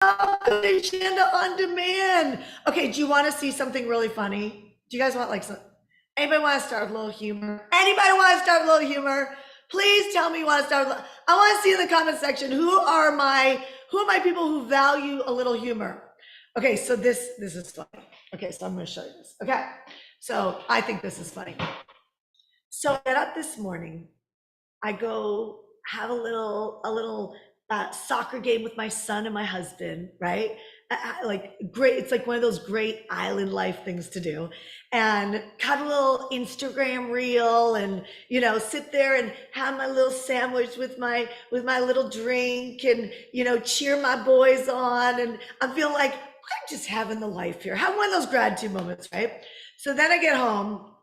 Shanda on demand. Okay, do you want to see something really funny? Do you guys want like some? Anybody want to start with a little humor? Anybody want to start with a little humor? Please tell me you want to start with. I want to see in the comment section who are my people who value a little humor. Okay, so this is funny. Okay, so I'm going to show you this. Okay, so I think this is funny. So I get up this morning. I go have a little soccer game with my son and my husband, right? Like great, it's like one of those great island life things to do, and cut a little Instagram reel, and sit there and have my little sandwich with my little drink, and cheer my boys on, and I'm feeling like I'm just having the life here, have one of those gratitude moments, right? So then I get home,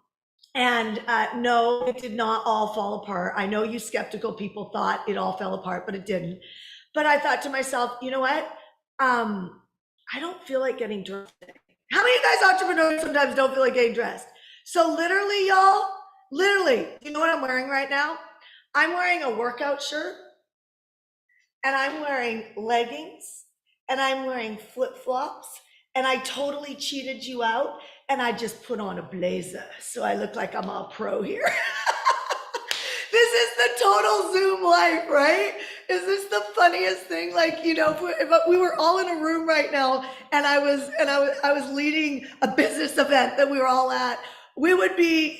and no, it did not all fall apart. I know you skeptical people thought it all fell apart, but it didn't. But I thought to myself, you know what? I don't feel like getting dressed today. How many of you guys entrepreneurs sometimes don't feel like getting dressed? So literally, y'all, literally, you know what I'm wearing right now? I'm wearing a workout shirt, and I'm wearing leggings, and I'm wearing flip-flops, and I totally cheated you out, and I just put on a blazer so I look like I'm all pro here. This is the total Zoom life, right? Is this the funniest thing? Like, if we were all in a room right now, and I was leading a business event that we were all at, we would be,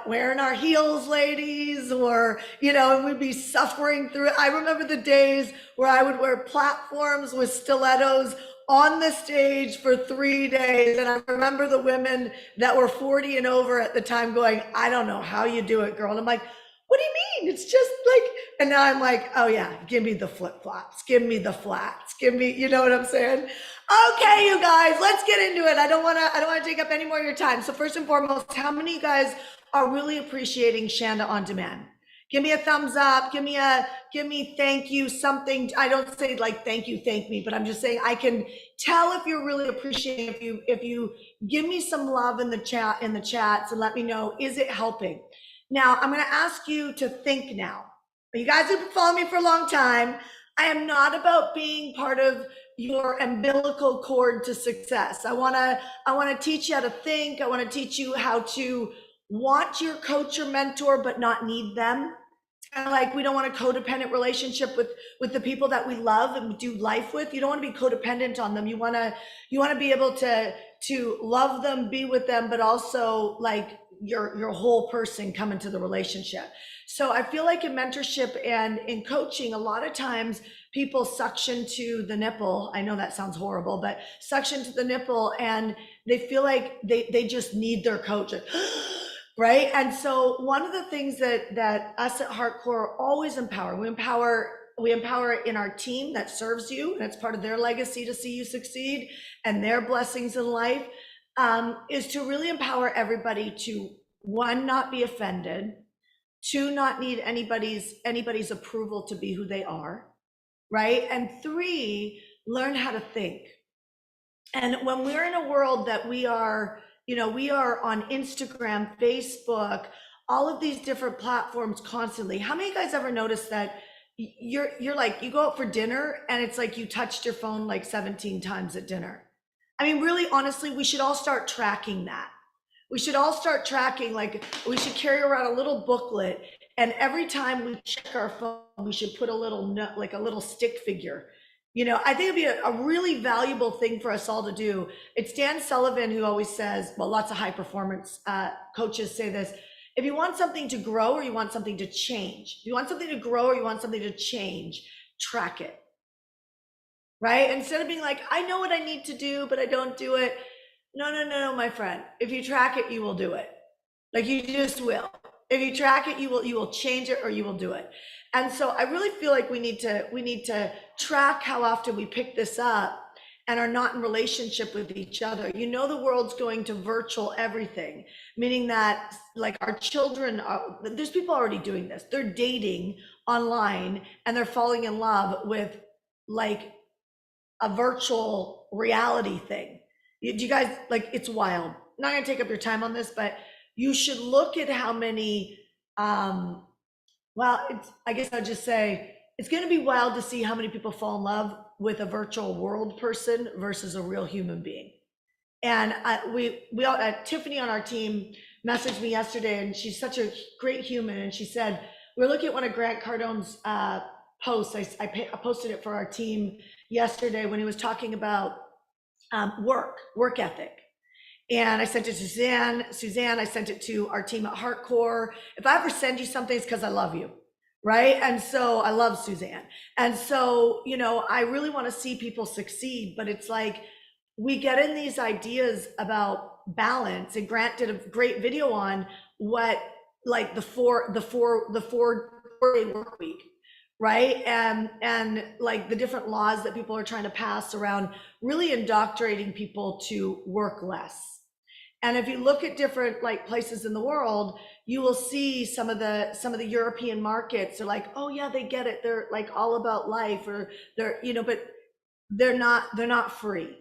wearing our heels, ladies, or, and we'd be suffering through it. I remember the days where I would wear platforms with stilettos on the stage for 3 days. And I remember the women that were 40 and over at the time going, I don't know how you do it, girl. And I'm like, what do you mean? It's just like, and now I'm like, oh yeah, give me the flip flops, give me the flats, give me, you know what I'm saying? Okay, you guys, let's get into it. I don't want to take up any more of your time. So first and foremost, how many of you guys are really appreciating Shanda on Demand? Give me a thumbs up. Give me thank you, something. I don't say like thank you, thank me, but I'm just saying I can tell if you're really appreciating, if you give me some love in the chats and let me know, is it helping? Now, I'm going to ask you to think now. You guys have been following me for a long time. I am not about being part of your umbilical cord to success. I want to teach you how to think. I want to teach you how to want your coach or mentor, but not need them. It's kind of like we don't want a codependent relationship with the people that we love and do life with. You don't want to be codependent on them. You want to be able to love them, be with them, but also like your whole person come into the relationship. So I feel like in mentorship and in coaching, a lot of times people suction to the nipple. I know that sounds horrible, but suction to the nipple, and they feel like they just need their coach. Right? And so one of the things that us at HeartCore always empower, we empower in our team that serves you, and it's part of their legacy to see you succeed and their blessings in life, is to really empower everybody to, one, not be offended, two, not need anybody's approval to be who they are, right? And three, learn how to think. And when we're in a world that we are on Instagram, Facebook, all of these different platforms constantly. How many of you guys ever noticed that you're like, you go out for dinner and it's like you touched your phone like 17 times at dinner? I mean, really, honestly, we should all start tracking that. We should all start tracking, like we should carry around a little booklet, and every time we check our phone, we should put a little note, like a little stick figure. I think it'd be a really valuable thing for us all to do. It's Dan Sullivan who always says, well, lots of high performance coaches say this: if you want something to grow or you want something to change, if you want something to grow or you want something to change, track it. Right? Instead of being like, I know what I need to do, but I don't do it. No, my friend. If you track it, you will do it. Like, you just will. If you track it, you will change it, or you will do it. And so I really feel like we need to track how often we pick this up and are not in relationship with each other. The world's going to virtual everything, meaning that like our children there's people already doing this. They're dating online and they're falling in love with like a virtual reality thing. Do you guys, like, it's wild. I'm not gonna take up your time on this, but you should look at how many, I guess I'll just say, it's gonna be wild to see how many people fall in love with a virtual world person versus a real human being. And we all, Tiffany on our team messaged me yesterday, and she's such a great human. And she said, we're looking at one of Grant Cardone's posts. I posted it for our team yesterday when he was talking about work ethic. And I sent it to Suzanne, I sent it to our team at Heartcore. If I ever send you something, it's because I love you, right? And so I love Suzanne. And so, you know, I really want to see people succeed, but it's like, we get in these ideas about balance, and Grant did a great video on what, like the four day work week, right? And like the different laws that people are trying to pass around really indoctrinating people to work less. And if you look at different like places in the world, you will see some of the European markets are like, oh yeah, they get it. They're like all about life, or they're, you know, but they're not free.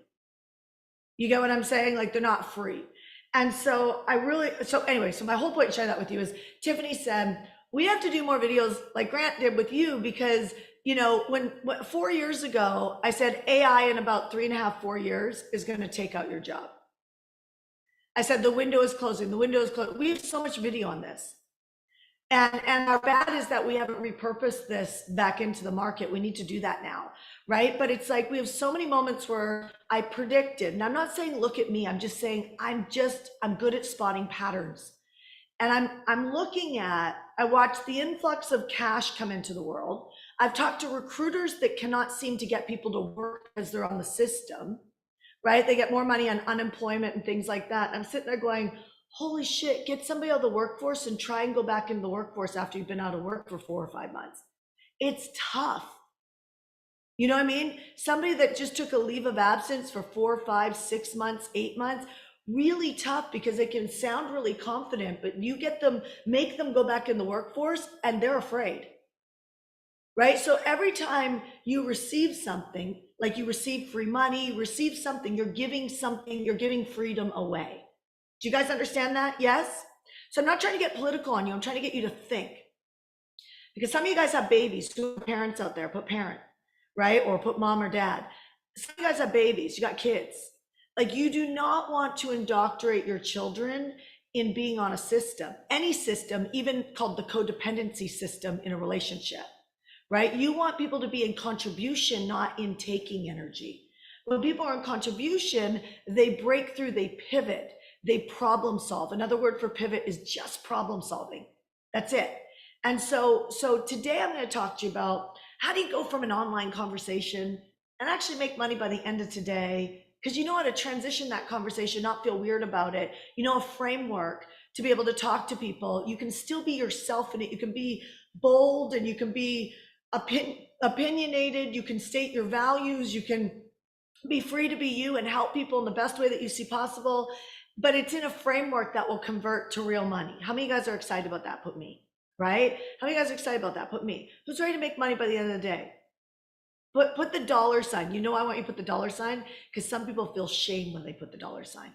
You get what I'm saying? Like they're not free. And so anyway, so my whole point in sharing that with you is Tiffany said, we have to do more videos like Grant did with you, because, you know, when 4 years ago, I said AI in about 3.5, 4 years is going to take out your job. I said, the window is closing, the window is closing. We have so much video on this. And our bad is that we haven't repurposed this back into the market. We need to do that now, right? But it's like we have so many moments where I predicted, and I'm not saying look at me, I'm just saying I'm good at spotting patterns. And I'm looking at, I watched the influx of cash come into the world. I've talked to recruiters that cannot seem to get people to work because they're on the system, right? They get more money on unemployment and things like that. I'm sitting there going, holy shit, get somebody out of the workforce and try and go back into the workforce after you've been out of work for 4 or 5 months. It's tough. You know what I mean? Somebody that just took a leave of absence for 4, 5, 6 months, 8 months, really tough, because they can sound really confident, but you make them go back in the workforce and they're afraid, right? So every time you receive something, like you receive free money, receive something, you're giving freedom away. Do you guys understand that? Yes? So I'm not trying to get political on you. I'm trying to get you to think. Because some of you guys have babies. Who are parents out there? Put parent, right? Or put mom or dad. Some of you guys have babies. You got kids. Like, you do not want to indoctrinate your children in being on a system. Any system, even called the codependency system in a relationship, right? You want people to be in contribution, not in taking energy. When people are in contribution, they break through, they pivot. They problem solve. Another word for pivot is just problem solving. That's it. And so today I'm going to talk to you about how do you go from an online conversation and actually make money by the end of today, because you know how to transition that conversation, not feel weird about it. You know, a framework to be able to talk to people. You can still be yourself in it. You can be bold, and you can be opinionated. You can state your values. You can be free to be you and help people in the best way that you see possible. But it's in a framework that will convert to real money. How many of you guys are excited about that? Put me, right? How many of you guys are excited about that? Put me. Who's ready to make money by the end of the day? Put the dollar sign. You know, I want you to put the dollar sign, because some people feel shame when they put the dollar sign.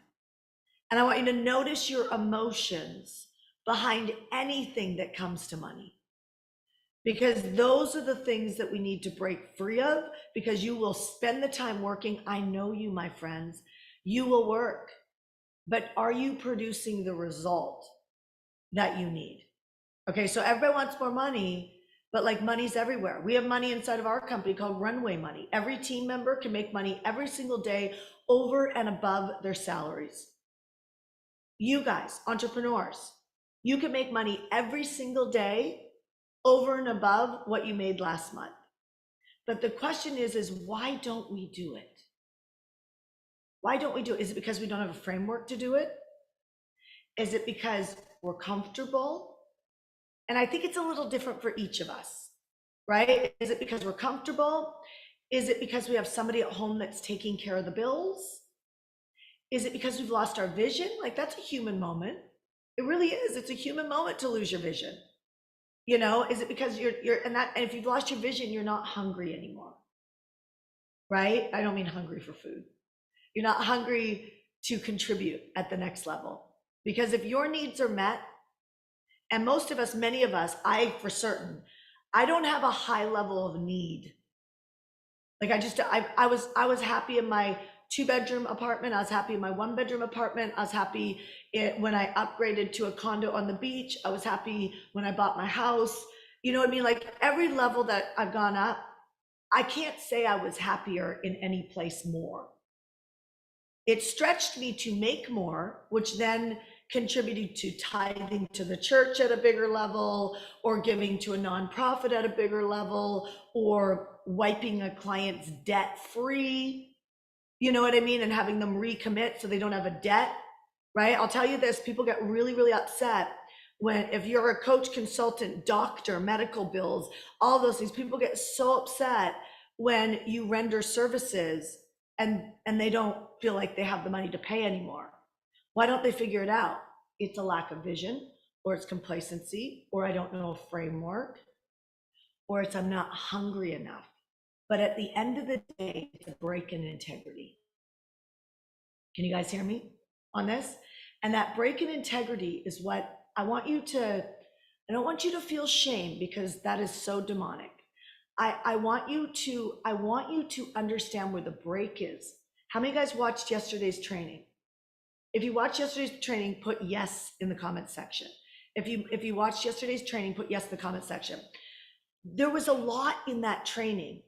And I want you to notice your emotions behind anything that comes to money, because those are the things that we need to break free of, because you will spend the time working. I know you, my friends, you will work. But are you producing the result that you need? Okay, so everybody wants more money, but like money's everywhere. We have money inside of our company called Runway Money. Every team member can make money every single day over and above their salaries. You guys, entrepreneurs, you can make money every single day over and above what you made last month. But the question is why don't we do it? Why don't we do it? Is it because we don't have a framework to do it? Is it because we're comfortable? And I think it's a little different for each of us, right? Is it because we're comfortable? Is it because we have somebody at home that's taking care of the bills? Is it because we've lost our vision? Like, that's a human moment. It really is. It's a human moment to lose your vision. You know, is it because and if you've lost your vision, you're not hungry anymore, right? I don't mean hungry for food. You're not hungry to contribute at the next level. Because if your needs are met, and most of us, many of us, I for certain, I don't have a high level of need. Like I was happy in my 2-bedroom apartment. I was happy in my 1-bedroom apartment. I was happy when I upgraded to a condo on the beach. I was happy when I bought my house. You know what I mean? Like every level that I've gone up, I can't say I was happier in any place more. It stretched me to make more, which then contributed to tithing to the church at a bigger level, or giving to a nonprofit at a bigger level, or wiping a client's debt free. You know what I mean? And having them recommit so they don't have a debt, right? I'll tell you this, people get really, really upset when, if you're a coach, consultant, doctor, medical bills, all those things, people get so upset when you render services and they don't feel like they have the money to pay anymore. Why don't they figure it out? It's a lack of vision, or it's complacency, or I don't know a framework, or it's I'm not hungry enough. But at the end of the day, it's a break in integrity. Can you guys hear me on this? And that break in integrity is what I want you to, I don't want you to feel shame, because that is so demonic. I want you to understand where the break is. How many of you guys watched yesterday's training? If you watched yesterday's training, put yes in the comment section. If you watched yesterday's training, put yes in the comment section. There was a lot in that training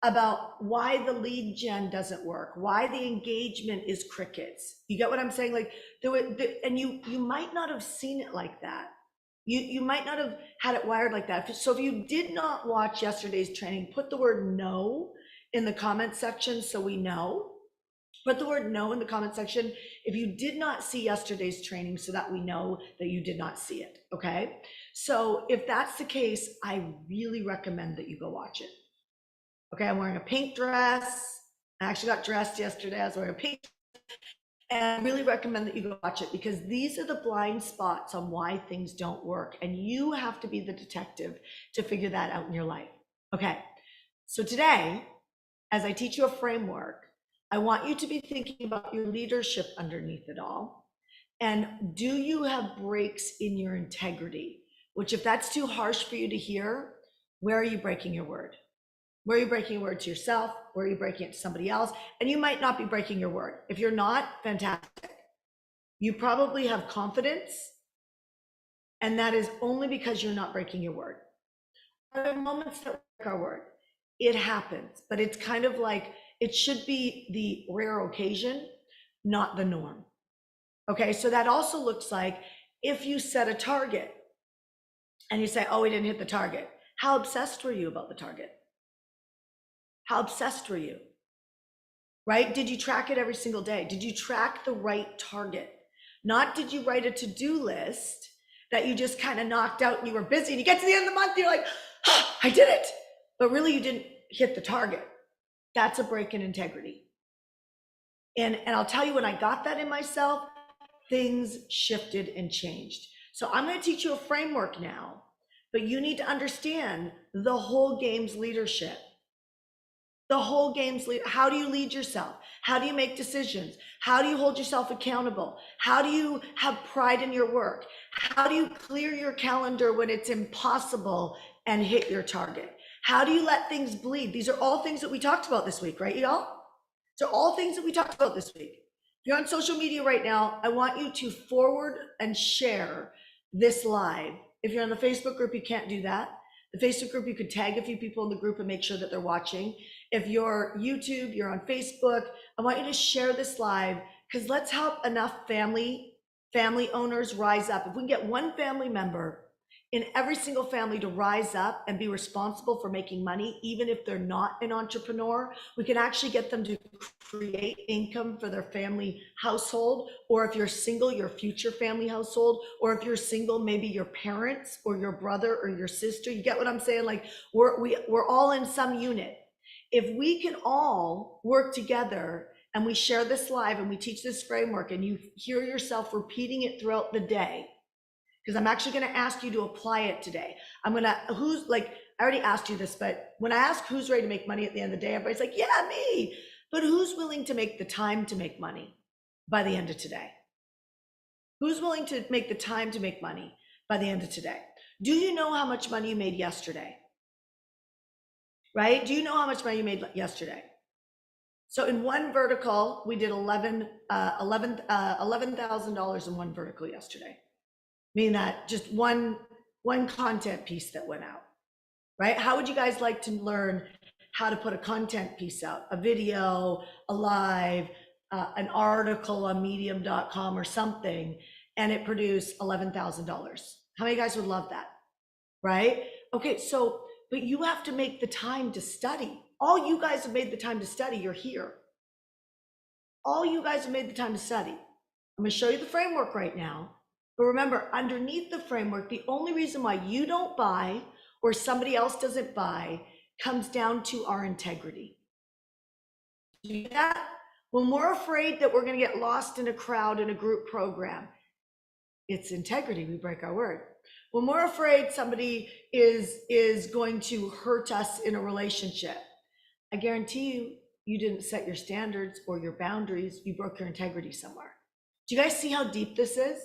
about why the lead gen doesn't work, why the engagement is crickets. You get what I'm saying? Like and you might not have seen it like that. You might not have had it wired like that. So if you did not watch yesterday's training, put the word no in the comment section so we know. Put the word no in the comment section if you did not see yesterday's training, so that we know that you did not see it, okay? So if that's the case, I really recommend that you go watch it. Okay, I'm wearing a pink dress. I actually got dressed yesterday. I was wearing a pink dress. And I really recommend that you go watch it, because these are the blind spots on why things don't work. And you have to be the detective to figure that out in your life. Okay, so today, as I teach you a framework, I want you to be thinking about your leadership underneath it all. And do you have breaks in your integrity? Which, if that's too harsh for you to hear, where are you breaking your word? Where are you breaking your word to yourself? Where are you breaking it to somebody else? And you might not be breaking your word. If you're not, fantastic. You probably have confidence, and that is only because you're not breaking your word. Are there moments that break our word? It happens, but it's kind of like, it should be the rare occasion, not the norm. Okay, so that also looks like if you set a target and you say, oh, we didn't hit the target. How obsessed were you about the target? How obsessed were you? Right? Did you track it every single day? Did you track the right target? Not did you write a to-do list that you just kind of knocked out and you were busy and you get to the end of the month and you're like, oh, I did it. But really you didn't hit the target. That's a break in integrity. And I'll tell you, when I got that in myself, things shifted and changed. So I'm going to teach you a framework now, but you need to understand the whole game's leadership. The whole game's lead. How do you lead yourself? How do you make decisions? How do you hold yourself accountable? How do you have pride in your work? How do you clear your calendar when it's impossible and hit your target? How do you let things bleed? These are all things that we talked about this week, right, y'all? So all things that we talked about this week. If you're on social media right now, I want you to forward and share this live. If you're on the Facebook group, you can't do that. The Facebook group, you could tag a few people in the group and make sure that they're watching. If you're YouTube, you're on Facebook, I want you to share this live, because let's help enough family owners rise up. If we can get one family member in every single family to rise up and be responsible for making money, even if they're not an entrepreneur, we can actually get them to create income for their family household. Or if you're single, your future family household. Or if you're single, maybe your parents or your brother or your sister. You get what I'm saying? Like we're all in some unit. If we can all work together and we share this live and we teach this framework and you hear yourself repeating it throughout the day, because I'm actually going to ask you to apply it today. I already asked you this, but when I ask who's ready to make money at the end of the day, everybody's like, yeah, me. But who's willing to make the time to make money by the end of today? Who's willing to make the time to make money by the end of today? Do you know how much money you made yesterday? right? Do you know how much money you made yesterday? So in one vertical, we did $11,000 in one vertical yesterday. Meaning that just one content piece that went out, right? How would you guys like to learn how to put a content piece out, a video, a live, an article on medium.com or something, and it produced $11,000? How many guys would love that, right? Okay, so, but you have to make the time to study. All you guys have made the time to study, you're here. All you guys have made the time to study. I'm gonna show you the framework right now. But remember, underneath the framework, the only reason why you don't buy or somebody else doesn't buy comes down to our integrity. Do you get that? When we're afraid that we're going to get lost in a crowd in a group program, it's integrity. We break our word. When we're afraid somebody is going to hurt us in a relationship, I guarantee you, you didn't set your standards or your boundaries. You broke your integrity somewhere. Do you guys see how deep this is?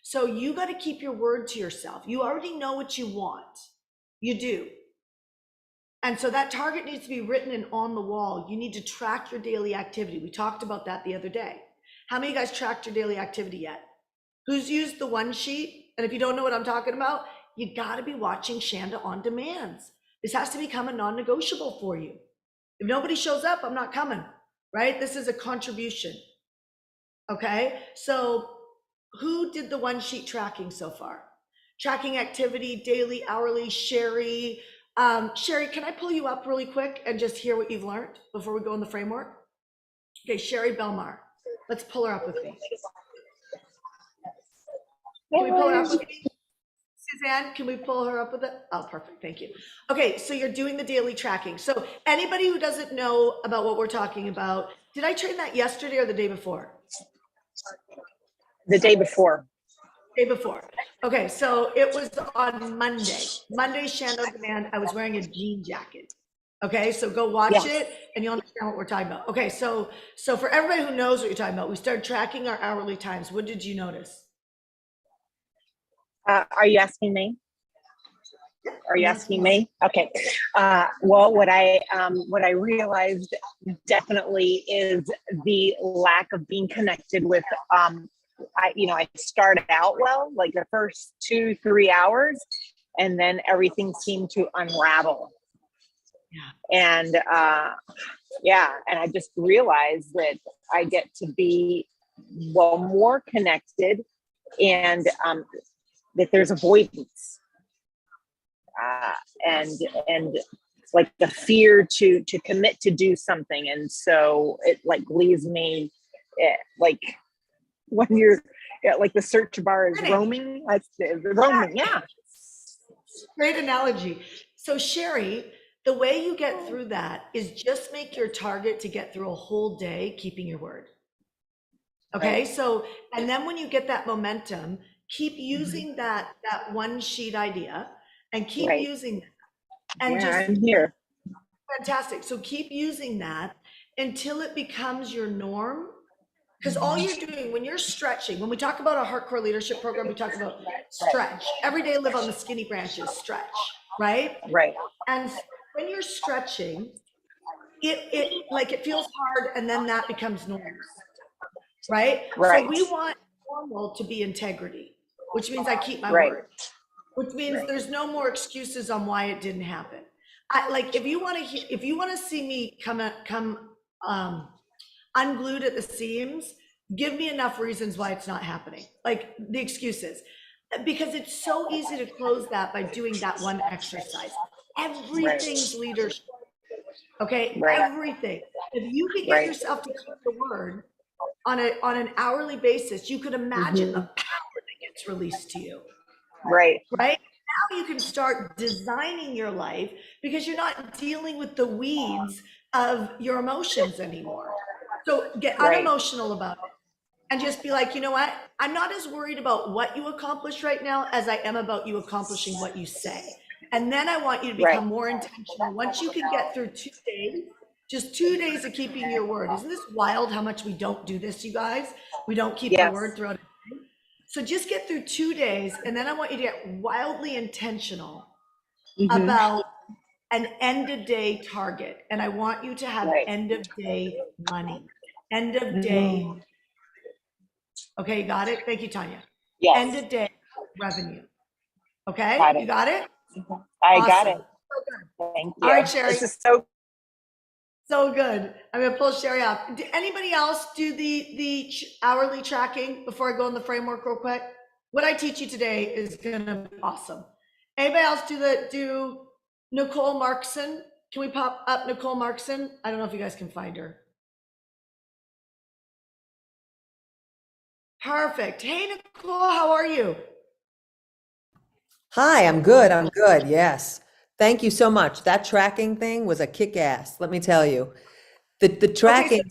So you got to keep your word to yourself. You already know what you want. You do. And so that target needs to be written and on the wall. You need to track your daily activity. We talked about that the other day. How many of you guys tracked your daily activity yet? Who's used the one sheet? And if you don't know what I'm talking about, you got to be watching Shanda on demands. This has to become a non-negotiable for you. If nobody shows up, I'm not coming, right? This is a contribution. Okay. So who did the one sheet tracking so far? Tracking activity, daily, hourly. Sherry. Sherry, can I pull you up really quick and just hear what you've learned before we go in the framework? Okay, Sherry Belmar. Let's pull her up with me. Can we pull her up with me? Suzanne, can we pull her up with it? Oh, perfect, thank you. Okay, so you're doing the daily tracking. So anybody who doesn't know about what we're talking about, did I train that yesterday or the day before? The day before. Day before. Okay, so it was on Monday. Monday, Shanda on Demand. I was wearing a jean jacket. Okay, so go watch it and you'll understand what we're talking about. Okay, so for everybody who knows what you're talking about, we started tracking our hourly times. What did you notice? Are you asking me? Are you asking me? Okay. Well, what I realized definitely is the lack of being connected with. I started out well, like the first 2-3 hours, and then everything seemed to unravel. Yeah. And and I just realized that I get to be more connected, and that there's avoidance. And like the fear to commit to do something, and so it like leaves me like when you're like the search bar is roaming. That's the roaming, yeah. Great analogy. So Sherry, the way you get through that is just make your target to get through a whole day keeping your word. Okay, right. So and then when you get that momentum, keep using that one sheet idea. And keep using that. And I'm here. Fantastic. So keep using that until it becomes your norm. Because all you're doing when you're stretching, when we talk about our hardcore leadership program, we talk about stretch. Every day live on the skinny branches, stretch, right? Right. And when you're stretching, it feels hard and then that becomes normal. Right? Right. So we want normal to be integrity, which means I keep my word. Which means there's no more excuses on why it didn't happen. If you want to see me come unglued at the seams, give me enough reasons why it's not happening. Like the excuses, because it's so easy to close that by doing that one exercise. Everything's leadership. Okay, everything. If you could get yourself to keep the word on an hourly basis, you could imagine the power that gets released to you. Right. Now you can start designing your life because you're not dealing with the weeds of your emotions anymore. So get unemotional about it and just be like, you know what? I'm not as worried about what you accomplish right now as I am about you accomplishing what you say. And then I want you to become more intentional. Once you can get through 2 days, just 2 days of keeping your word. Isn't this wild how much we don't do this, you guys? We don't keep our word throughout. So just get through 2 days, and then I want you to get wildly intentional about an end of day target. And I want you to have Right. end of day money, end of day. Mm. Okay, you got it? Thank you, Tanya. End Yes, of day revenue. Okay, got you it. got it? I got Awesome. it. So good. Thank All you. right, Sherry. This is so So good. I'm gonna pull Sherry off. Did anybody else do the hourly tracking before I go in the framework real quick? What I teach you today is gonna be awesome. Anybody else do Nicole Markson? Can we pop up Nicole Markson? I don't know if you guys can find her. Perfect. Hey, Nicole, how are you? Hi, I'm good. I'm good. Yes. Thank you so much. That tracking thing was a kick ass, let me tell you. The Okay, so tracking,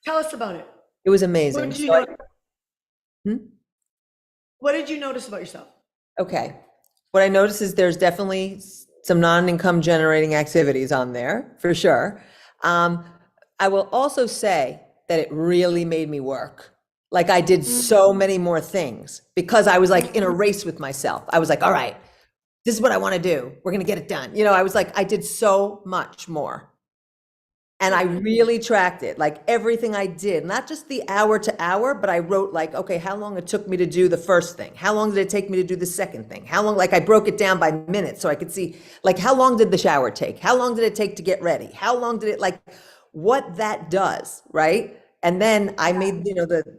tell us about it. it was What amazing. did you So I- know? Hmm? What did you notice about yourself? Okay. What I noticed is there's definitely some non-income generating activities on there, for sure. Um, I will also say that it really made me work. Like I did so many more things because I was like in a race with myself. I was like, all right, this is what I want to do. We're going to get it done. You know, I was like, I did so much more. And I really tracked it, like everything I did, not just the hour to hour, but I wrote like, okay, how long it took me to do the first thing? How long did it take me to do the second thing? How long, like I broke it down by minutes so I could see, like, how long did the shower take? How long did it take to get ready? How long did it, like, what that does, right? And then I made,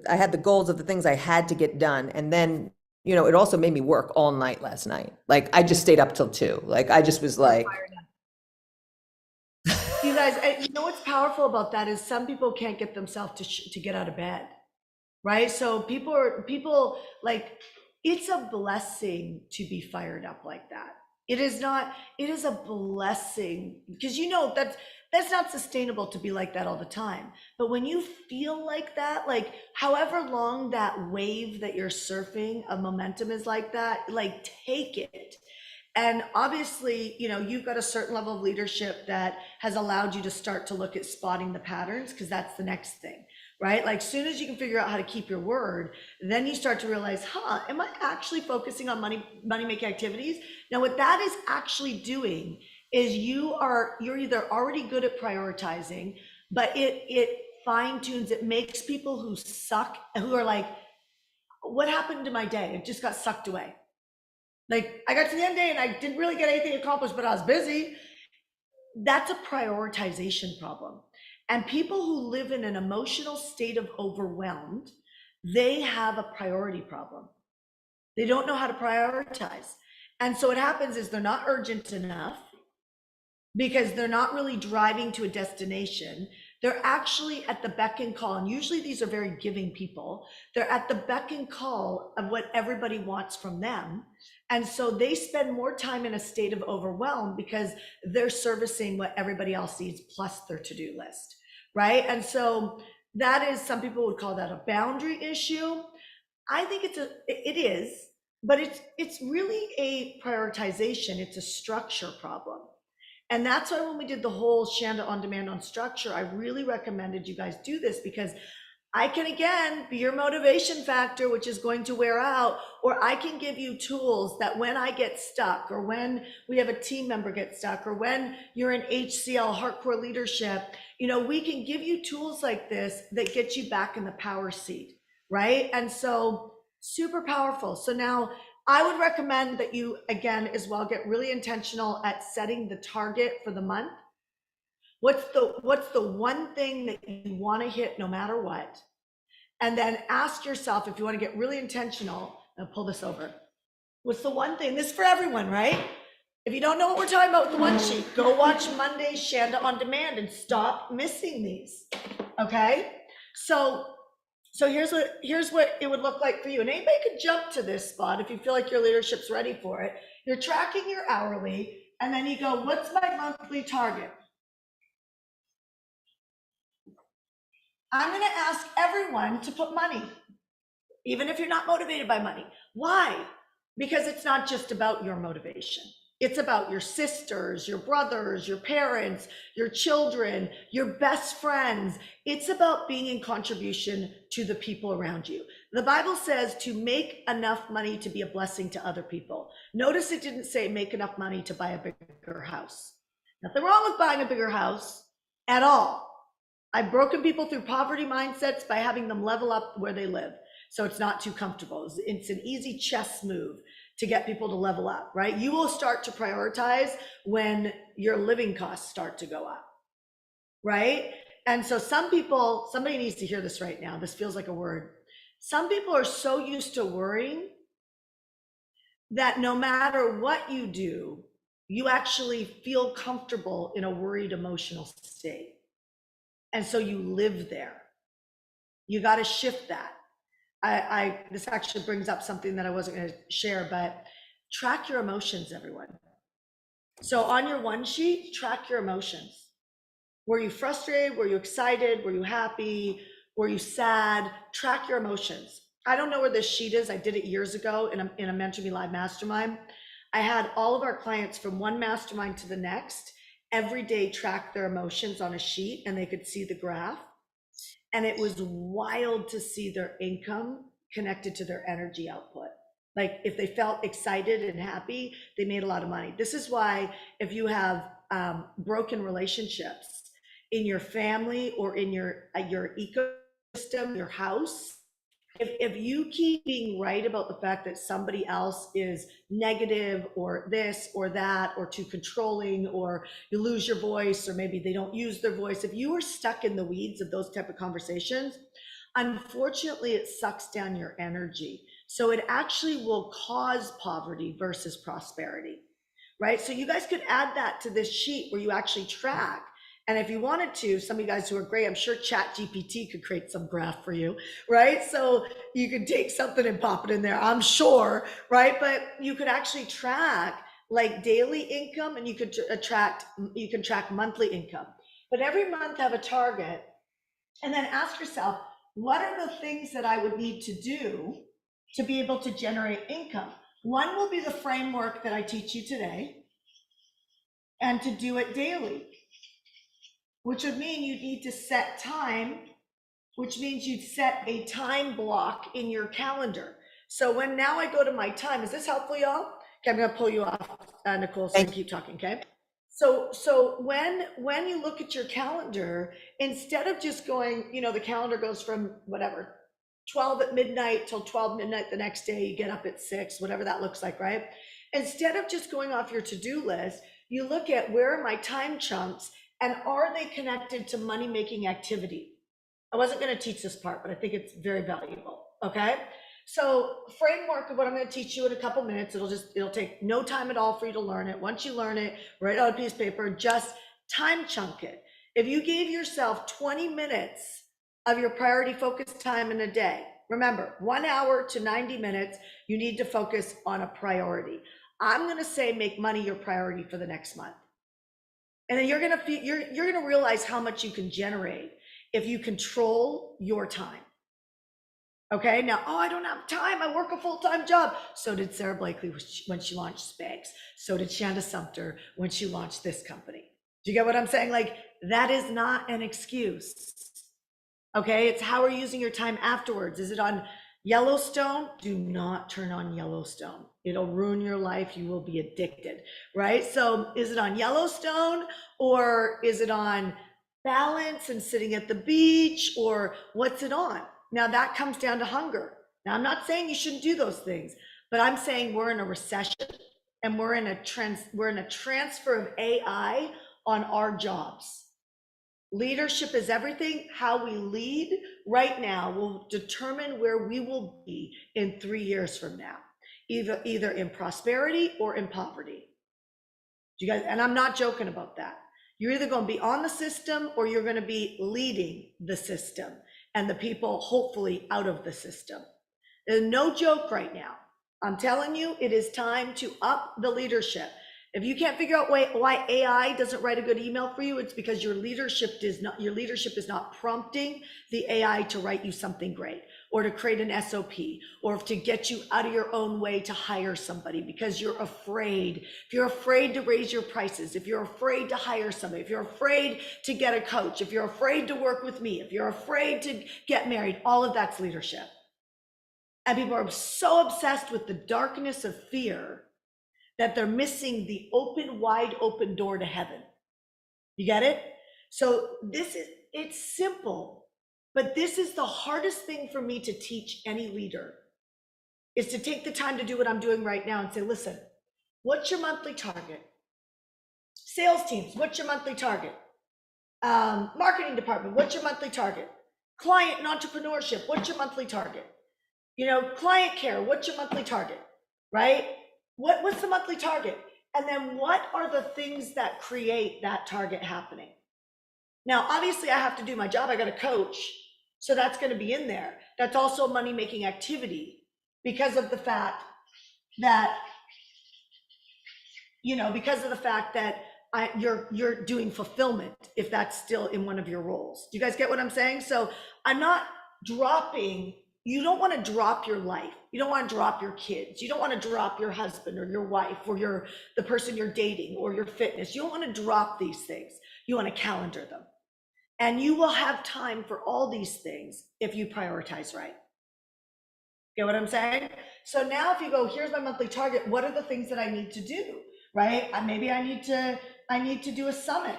I had the goals of the things I had to get done. And then, it also made me work all night last night. Like, I just stayed up till 2. Like, I just was like, You guys, you know what's powerful about that is some people can't get themselves to get out of bed, right? So people like, it's a blessing to be fired up like that. It is not, it is a blessing because that's not sustainable to be like that all the time. But when you feel like that, like however long that wave that you're surfing of momentum is like that, like take it. And obviously, you've got a certain level of leadership that has allowed you to start to look at spotting the patterns because that's the next thing, right? Like soon as you can figure out how to keep your word, then you start to realize, am I actually focusing on money making activities? Now, what that is actually doing is you're either already good at prioritizing, but it fine tunes, it makes people who suck, who are like, what happened to my day? It just got sucked away. Like I got to the end of the day and I didn't really get anything accomplished, but I was busy. That's a prioritization problem. And people who live in an emotional state of overwhelmed, they have a priority problem. They don't know how to prioritize. And so what happens is they're not urgent enough because they're not really driving to a destination. They're actually at the beck and call. And usually these are very giving people. They're at the beck and call of what everybody wants from them. And so they spend more time in a state of overwhelm because they're servicing what everybody else needs plus their to-do list, right? And so that is, some people would call that a boundary issue. I think it is, but it's really a prioritization. It's a structure problem. And that's why when we did the whole Shanda on demand on structure, I really recommended you guys do this because I can, again, be your motivation factor, which is going to wear out, or I can give you tools that when I get stuck, or when we have a team member get stuck, or when you're in HCL, hardcore leadership, we can give you tools like this that get you back in the power seat, right? And so super powerful. So now I would recommend that you, again, as well, get really intentional at setting the target for the month. What's the one thing that you want to hit no matter what? And then ask yourself, if you want to get really intentional, I'll pull this over. What's the one thing? This is for everyone, right? If you don't know what we're talking about with the one sheet, go watch Monday's Shanda on Demand and stop missing these. Okay? So here's what it would look like for you. And anybody could jump to this spot if you feel like your leadership's ready for it. You're tracking your hourly, and then you go, what's my monthly target? I'm going to ask everyone to put money, even if you're not motivated by money. Why? Because it's not just about your motivation. It's about your sisters, your brothers, your parents, your children, your best friends. It's about being in contribution to the people around you. The Bible says to make enough money to be a blessing to other people. Notice it didn't say make enough money to buy a bigger house. Nothing wrong with buying a bigger house at all. I've broken people through poverty mindsets by having them level up where they live. So it's not too comfortable. It's an easy chess move to get people to level up, right? You will start to prioritize when your living costs start to go up, right? And so some people, somebody needs to hear this right now. This feels like a word. Some people are so used to worrying that no matter what you do, you actually feel comfortable in a worried emotional state. And so you live there. You got to shift that. This actually brings up something that I wasn't going to share, but track your emotions, everyone. So on your one sheet, track your emotions. Were you frustrated? Were you excited? Were you happy? Were you sad? Track your emotions. I don't know where this sheet is. I did it years ago in a Mentor Me Live mastermind. I had all of our clients from one mastermind to the next every day track their emotions on a sheet, and they could see the graph. And it was wild to see their income connected to their energy output. Like if they felt excited and happy, they made a lot of money. This is why if you have broken relationships in your family or in your ecosystem, your house, if you keep being right about the fact that somebody else is negative or this or that or too controlling, or you lose your voice, or maybe they don't use their voice, if you are stuck in the weeds of those type of conversations, unfortunately it sucks down your energy. So it actually will cause poverty versus prosperity, right? So you guys could add that to this sheet where you actually track. And if you wanted to, some of you guys who are great, I'm sure ChatGPT could create some graph for you, right? So you could take something and pop it in there, I'm sure, right? But you could actually track like daily income, and you can track monthly income. But every month have a target, and then ask yourself, what are the things that I would need to do to be able to generate income? One will be the framework that I teach you today, and to do it daily, which would mean you need to set time, which means you'd set a time block in your calendar. So when now I go to my time, is this helpful, y'all? Okay, I'm gonna pull you off, Nicole, so I can keep talking, okay? So when you look at your calendar, instead of just going, the calendar goes from whatever, 12 at midnight till 12 midnight the next day, you get up at 6, whatever that looks like, right? Instead of just going off your to-do list, you look at where are my time chunks, and are they connected to money-making activity? I wasn't going to teach this part, but I think it's very valuable, okay? So framework of what I'm going to teach you in a couple minutes, it'll take no time at all for you to learn it. Once you learn it, write it on a piece of paper, just time chunk it. If you gave yourself 20 minutes of your priority focus time in a day, remember, 1 hour to 90 minutes, you need to focus on a priority. I'm going to say make money your priority for the next month. And then you're gonna realize how much you can generate if you control your time. Okay, now, I don't have time, I work a full-time job. So did Sarah Blakely when she launched Spanx. So did Shanda Sumter when she launched this company. Do you get what I'm saying? Like, that is not an excuse. Okay, it's how are you using your time afterwards. Is it on Yellowstone? Do not turn on Yellowstone. It'll ruin your life. You will be addicted, right? So is it on Yellowstone, or is it on balance and sitting at the beach, or what's it on? Now that comes down to hunger. Now I'm not saying you shouldn't do those things, but I'm saying we're in a recession, and we're in a transfer of AI on our jobs. Leadership is everything. How we lead right now will determine where we will be in 3 years from now, either in prosperity or in poverty. Do you guys, and I'm not joking about that. You're either going to be on the system, or you're going to be leading the system and the people hopefully out of the system. There's no joke right now. I'm telling you, it is time to up the leadership. If you can't figure out why AI doesn't write a good email for you, it's because your leadership is not prompting the AI to write you something great, or to create an SOP, or to get you out of your own way to hire somebody because you're afraid. If you're afraid to raise your prices, if you're afraid to hire somebody, if you're afraid to get a coach, if you're afraid to work with me, if you're afraid to get married, all of that's leadership. And people are so obsessed with the darkness of fear that they're missing the wide open door to heaven. You get it? So it's simple, but this is the hardest thing for me to teach any leader, is to take the time to do what I'm doing right now and say, listen, what's your monthly target? Sales teams, what's your monthly target? Marketing department, what's your monthly target? Client and entrepreneurship, what's your monthly target? Client care, what's your monthly target, right? What's the monthly target? And then what are the things that create that target happening? Now, obviously I have to do my job. I got a coach. So that's going to be in there. That's also a money-making activity because of the fact that, you're doing fulfillment, if that's still in one of your roles. Do you guys get what I'm saying? So I'm not dropping. You don't want to drop your life. You don't want to drop your kids. You don't want to drop your husband or your wife or the person you're dating or your fitness. You don't want to drop these things. You want to calendar them. And you will have time for all these things if you prioritize right. Get what I'm saying? So now if you go, here's my monthly target, what are the things that I need to do, right? Maybe I need to do a summit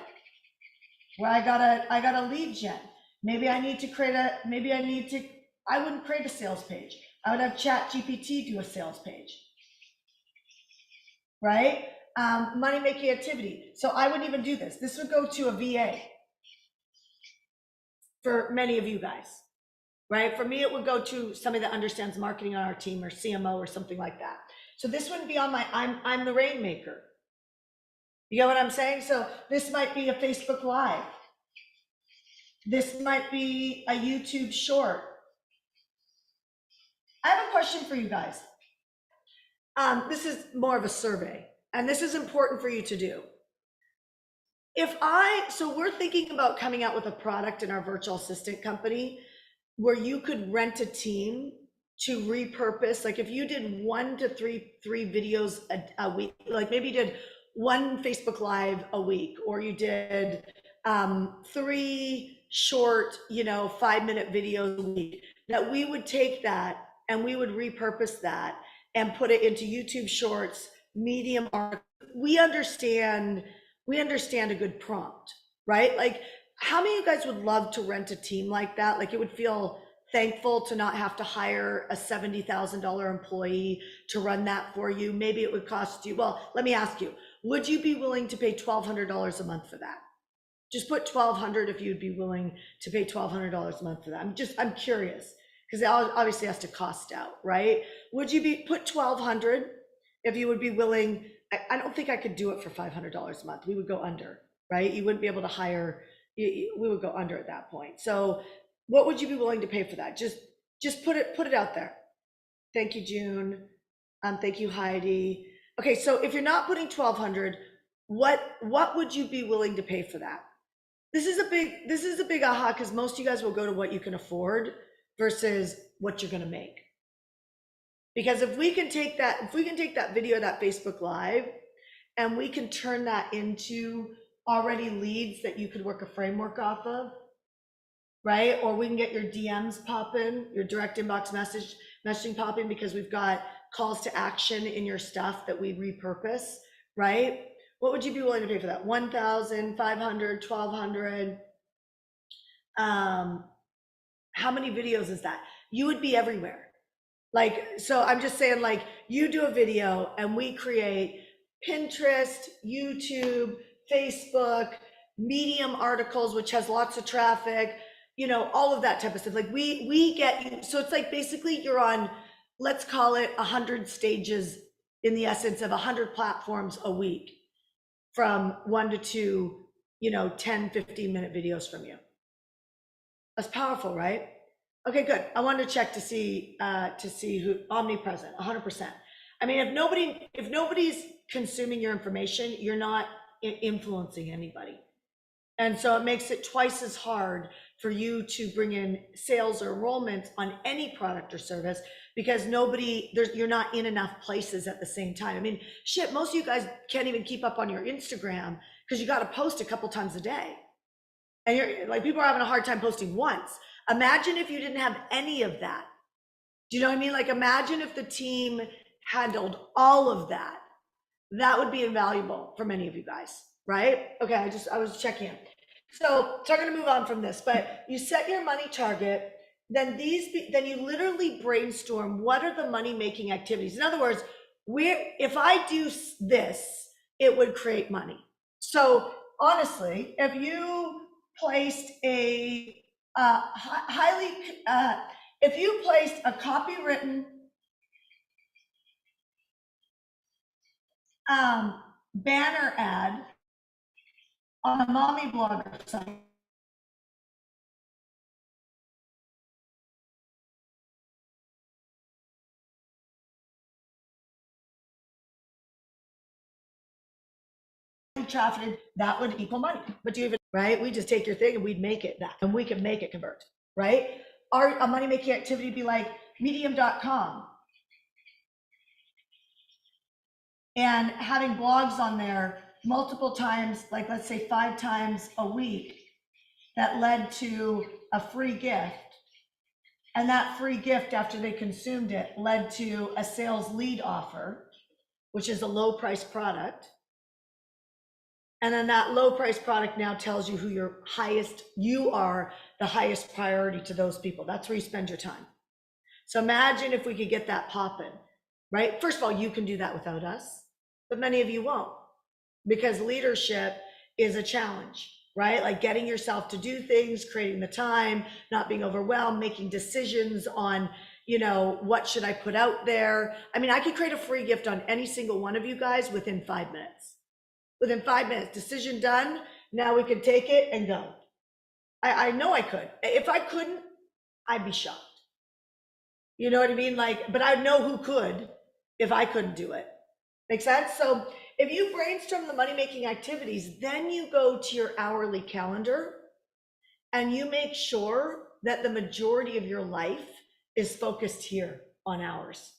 where I got a lead gen. Maybe I need to I wouldn't create a sales page. I would have ChatGPT do a sales page, right? Money making activity. So I wouldn't even do this. This would go to a VA for many of you guys, right? For me, it would go to somebody that understands marketing on our team or CMO or something like that. So this wouldn't be on I'm the rainmaker. You get what I'm saying? So this might be a Facebook Live. This might be a YouTube short. I have a question for you guys. This is more of a survey, and this is important for you to do. So we're thinking about coming out with a product in our virtual assistant company where you could rent a team to repurpose. Like if you did 1 to 3 videos a week, like maybe you did 1 Facebook Live a week, or you did 3 short, 5-minute videos a week, that we would take that and we would repurpose that and put it into YouTube shorts, Medium. We understand a good prompt, right? Like how many of you guys would love to rent a team like that? Like it would feel thankful to not have to hire a $70,000 employee to run that for you. Maybe it would cost you, well, let me ask you, would you be willing to pay $1,200 a month for that? Just put 1,200 if you'd be willing to pay $1,200 a month for that. I'm curious, because it obviously has to cost out, right? Would you put 1,200 if you would be willing? I don't think I could do it for $500 a month. We would go under, right? You wouldn't be able to hire, we would go under at that point. So what would you be willing to pay for that? Just put it out there. Thank you, June. Thank you, Heidi. Okay, so if you're not putting 1,200, what would you be willing to pay for that? This is a big aha, because most of you guys will go to what you can afford versus what you're going to make. Because if we can take that video, that Facebook Live, and we can turn that into already leads that you could work a framework off of, right? Or we can get your DMs popping, your direct inbox messaging popping, because we've got calls to action in your stuff that we repurpose, right? What would you be willing to pay for that? 1,000, 500, 1,200? How many videos is that? You would be everywhere. Like, so I'm just saying, like, you do a video and we create Pinterest, YouTube, Facebook, Medium articles, which has lots of traffic, all of that type of stuff. Like we get you. So it's like basically you're on, let's call it 100 stages in the essence of 100 platforms a week, from 1 to 2, 10, 15-minute videos from you. That's powerful, right? Okay, good. I wanted to check to see who omnipresent, 100%. I mean, if nobody's consuming your information, you're not influencing anybody. And so it makes it twice as hard for you to bring in sales or enrollments on any product or service, because you're not in enough places at the same time. I mean, shit, most of you guys can't even keep up on your Instagram because you got to post a couple times a day. And you're like, people are having a hard time posting once. Imagine if you didn't have any of that. Do you know what I mean? Like, imagine if the team handled all of that. That would be invaluable for many of you guys, right? Okay, I was checking in. So I'm gonna move on from this, but you set your money target, then then you literally brainstorm, what are the money-making activities? In other words, if I do this, it would create money. So honestly, if you placed a if you placed a copywritten banner ad on a mommy blogger site, traffic, that would equal money. But do you even, right? We just take your thing and we'd make it that, and we can make it convert, right? A money making activity be like medium.com and having blogs on there multiple times, like let's say 5 times a week, that led to a free gift. And that free gift, after they consumed it, led to a sales lead offer, which is a low price product. And then that low price product now tells you who you are the highest priority to those people. That's where you spend your time. So imagine if we could get that popping, right? First of all, you can do that without us, but many of you won't, because leadership is a challenge, right? Like getting yourself to do things, creating the time, not being overwhelmed, making decisions on, what should I put out there? I mean, I could create a free gift on any single one of you guys within 5 minutes. Within 5 minutes, decision done. Now we can take it and go. I know I could. If I couldn't, I'd be shocked. You know what I mean? But I know who could if I couldn't do it. Make sense? So if you brainstorm the money-making activities, then you go to your hourly calendar and you make sure that the majority of your life is focused here on hours.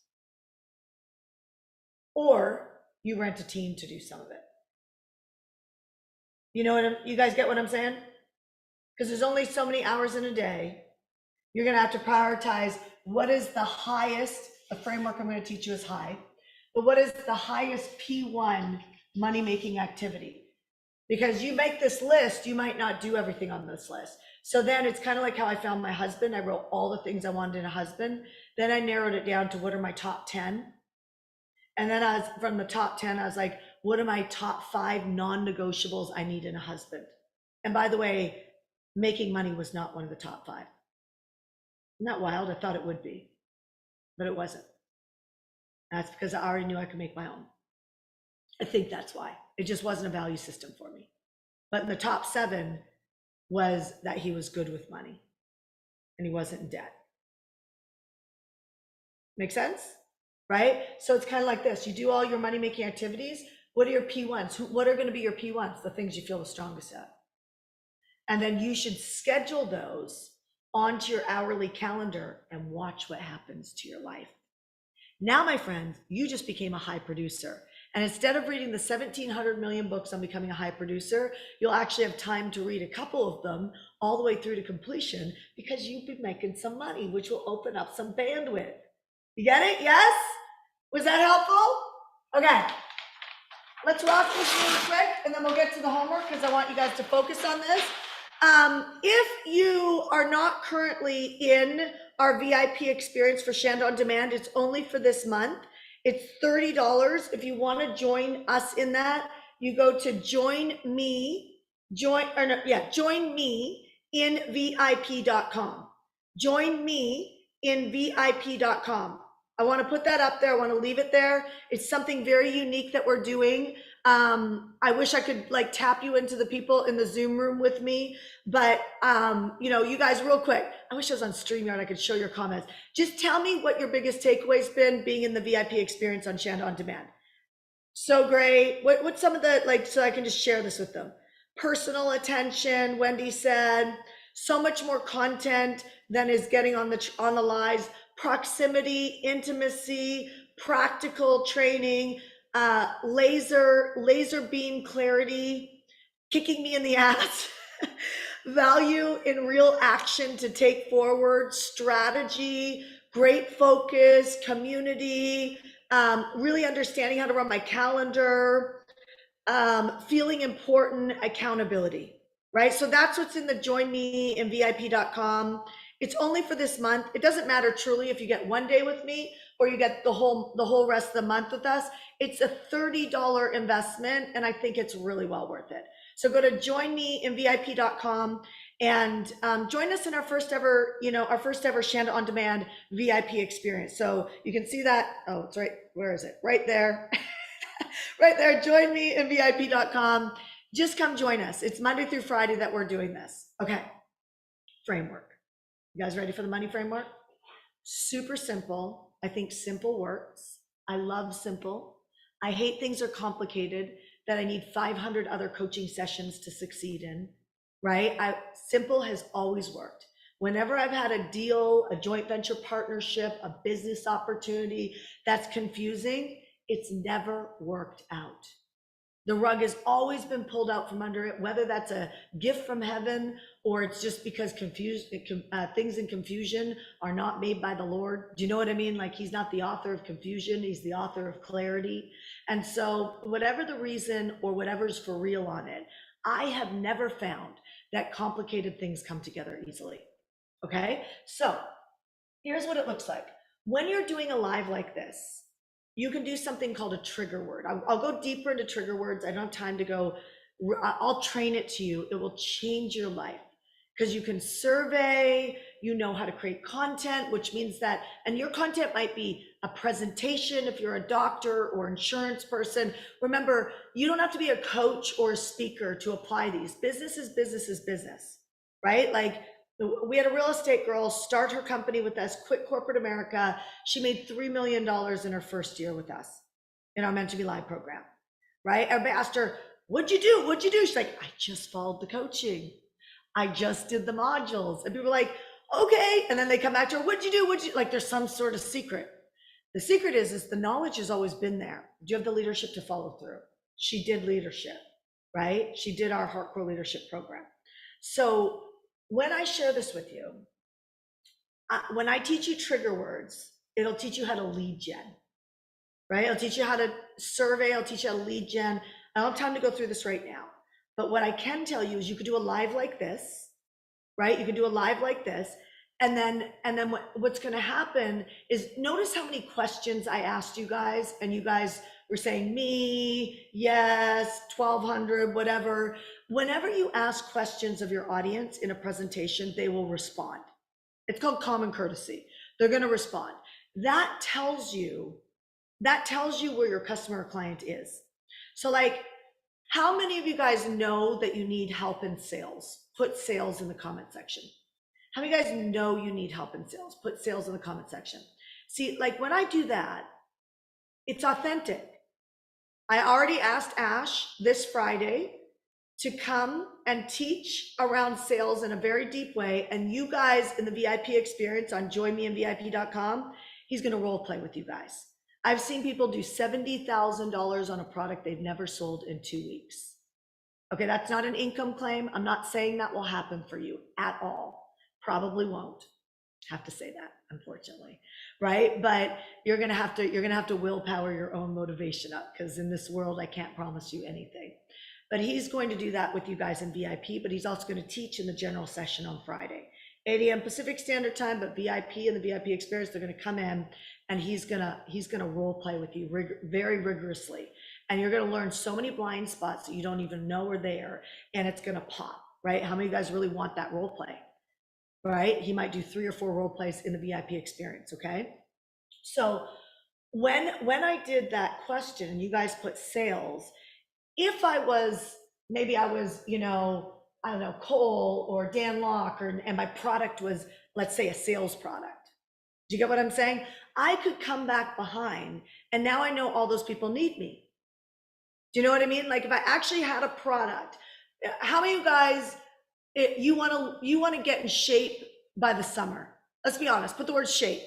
Or you rent a team to do some of it. You guys get what I'm saying? Because there's only so many hours in a day. You're going to have to prioritize what is the highest, the framework I'm going to teach you is high, but what is the highest P1 money-making activity? Because you make this list, you might not do everything on this list. So then it's kind of like how I found my husband. I wrote all the things I wanted in a husband. Then I narrowed it down to what are my top 10. And then from the top 10, I was like, what are my top 5 non-negotiables I need in a husband? And by the way, making money was not one of the top 5. Isn't that wild? I thought it would be, but it wasn't. That's because I already knew I could make my own. I think that's why. It just wasn't a value system for me. But in the top 7 was that he was good with money and he wasn't in debt. Make sense? Right? So it's kind of like this. You do all your money-making activities. What are your P1s? What are going to be your P1s? The things you feel the strongest at. And then you should schedule those onto your hourly calendar and watch what happens to your life. Now, my friends, you just became a high producer. And instead of reading the 1,700 million books on becoming a high producer, you'll actually have time to read a couple of them all the way through to completion, because you've been making some money, which will open up some bandwidth. You get it? Yes? Was that helpful? Okay. Let's rock this really quick and then we'll get to the homework, because I want you guys to focus on this. If you are not currently in our VIP experience for Shanda On Demand, it's only for this month. It's $30. If you want to join us in that, you go to join me in VIP.com. Join me in VIP.com. I want to put that up there. I want to leave it there. It's something very unique that we're doing. I wish I could tap you into the people in the Zoom room with me, but you guys, real quick, I wish I was on StreamYard. I could show your comments. Just tell me what your biggest takeaway's been being in the VIP experience on Shanda On Demand. So great. What's some of the, so I can just share this with them. Personal attention, Wendy said, so much more content than is getting on the lives. Proximity, intimacy, practical training, laser beam clarity, kicking me in the ass, value in real action to take forward, strategy, great focus, community, really understanding how to run my calendar, feeling important, accountability, right? So that's what's in the join me in VIP.com. It's only for this month. It doesn't matter truly if you get one day with me or you get the whole rest of the month with us. It's a $30 investment, and I think it's really well worth it. So go to join me in VIP.com and join us in our first ever Shanda On Demand VIP experience. So you can see that. Oh, it's right. Where is it? Right there. Right there. Join me in VIP.com. Just come join us. It's Monday through Friday that we're doing this. Okay. Framework. You guys ready for the money framework? Super simple. I think simple works. I love simple. I hate things are complicated that I need 500 other coaching sessions to succeed in, right? Simple has always worked. Whenever I've had a deal, a joint venture partnership, a business opportunity that's confusing, it's never worked out. The rug has always been pulled out from under it, whether that's a gift from heaven or it's just because things in confusion are not made by the Lord. Do you know what I mean? Like, he's not the author of confusion, he's the author of clarity. And so whatever the reason or whatever's for real on it, I have never found that complicated things come together easily. Okay, so here's what it looks like. When you're doing a live like this, you can do something called a trigger word. I'll go deeper into trigger words. I don't have time to go. I'll train it to you. It will change your life because you can survey, you know how to create content, which means that, and your content might be a presentation if you're a doctor or insurance person. Remember, you don't have to be a coach or a speaker to apply these. Business is business, right? Like, we had a real estate girl start her company with us, quit corporate America. She made $3 million in her first year with us in our Meant to Be Live program, right? Everybody asked her, what'd you do? What'd you do? She's like, I just followed the coaching. I just did the modules. And people are like, okay. And then they come back to her, what'd you do? What'd you, like, there's some sort of secret. The secret is the knowledge has always been there. Do you have the leadership to follow through? She did leadership, right? She did our hardcore leadership program. So when I share this with you, when I teach you trigger words, it'll teach you how to lead gen, right? It'll teach you how to survey, it'll teach you how to lead gen. I don't have time to go through this right now, but what I can tell you is you could do a live like this, right? You can do a live like this. And then what's gonna happen is, notice how many questions I asked you guys, and you guys were saying me, yes, 1,200, whatever. Whenever you ask questions of your audience in a presentation, they will respond. It's called common courtesy. They're going to respond. That tells you where your customer or client is. So, like, how many of you guys know that you need help in sales? Put sales in the comment section. How many of you guys know you need help in sales? Put sales in the comment section. See, like, when I do that, it's authentic. I already asked Ash this Friday to come and teach around sales in a very deep way. And you guys in the VIP experience on joinmeinvip.com, he's going to role play with you guys. I've seen people do $70,000 on a product they've never sold in 2 weeks. Okay, that's not an income claim. I'm not saying that will happen for you at all. Probably won't. Have to say that, unfortunately, right? But you're gonna have to willpower your own motivation up, because in this world I can't promise you anything. But he's going to do that with you guys in VIP, but he's also going to teach in the general session on Friday, 8 a.m. Pacific Standard Time. But VIP and the VIP experience, they're going to come in and he's gonna role play with you very rigorously, and you're going to learn so many blind spots that you don't even know are there, and it's going to pop, right? How many of you guys really want that role play? Right? He might do 3 or 4 role plays in the VIP experience. Okay. So when I did that question and you guys put sales, if I was, maybe I was, I don't know, Cole or Dan Locke, and my product was, let's say, a sales product. Do you get what I'm saying? I could come back behind, and now I know all those people need me. Do you know what I mean? Like, if I actually had a product, how many of you guys, you want to get in shape by the summer? Let's be honest, put the word shape.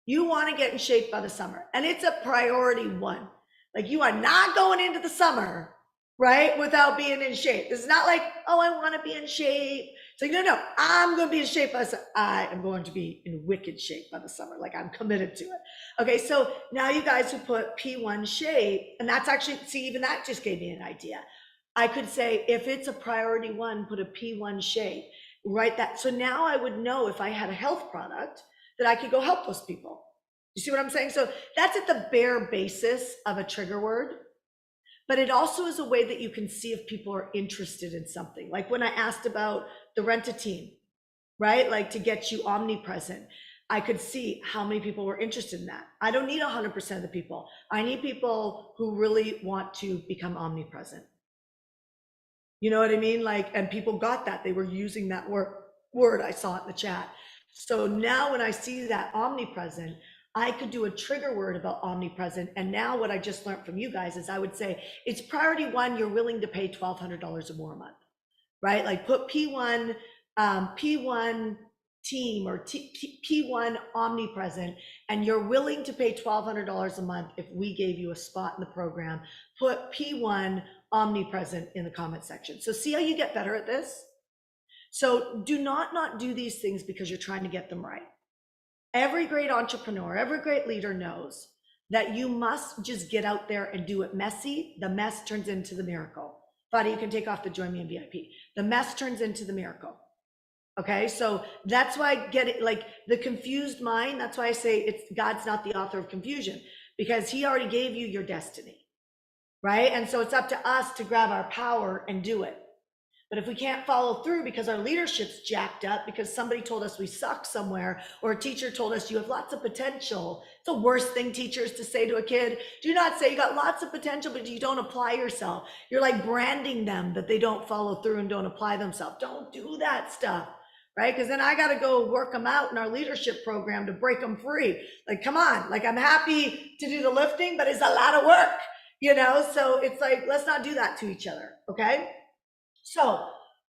You want to get in shape by the summer, and it's a priority one. Like, you are not going into the summer, right, without being in shape. It's not like, oh, I want to be in shape It's like, no, I'm going to be in shape. I am going to be in wicked shape by the summer. Like I'm committed to it. Okay, so now you guys who put P1 shape, and that's actually, see, even that just gave me an idea. I could say, if it's a priority one, put a P1 shape, write that. So now I would know if I had a health product that I could go help those people. You see what I'm saying? So that's at the bare basis of a trigger word. But it also is a way that you can see if people are interested in something. Like when I asked about the Rent-A-Team, right? Like to get you omnipresent, I could see how many people were interested in that. I don't need 100% of the people. I need people who really want to become omnipresent. You know what I mean? Like, and people got that. They were using that word. I saw it in the chat. So now when I see that omnipresent, I could do a trigger word about omnipresent. And now what I just learned from you guys is I would say it's priority one, you're willing to pay $1,200 or more a month, right? Like put P1 team or P1 omnipresent, and you're willing to pay $1,200 a month if we gave you a spot in the program. Put P1 omnipresent in the comment section. So see how you get better at this? So do not do these things because you're trying to get them right. Every great entrepreneur, every great leader knows that you must just get out there and do it messy. The mess turns into the miracle. Fadi, you can take off the Join Me in VIP. The mess turns into the miracle. Okay, so that's why I get it, like the confused mind. That's why I say it's God's not the author of confusion, because he already gave you your destiny, right? And so it's up to us to grab our power and do it. But if we can't follow through because our leadership's jacked up, because somebody told us we suck somewhere, or a teacher told us you have lots of potential. It's the worst thing teachers to say to a kid. Do not say you got lots of potential, but you don't apply yourself. You're like branding them that they don't follow through and don't apply themselves. Don't do that stuff, right? Because then I got to go work them out in our leadership program to break them free. Like, come on, like I'm happy to do the lifting, but it's a lot of work, you know? So it's like, let's not do that to each other, okay? So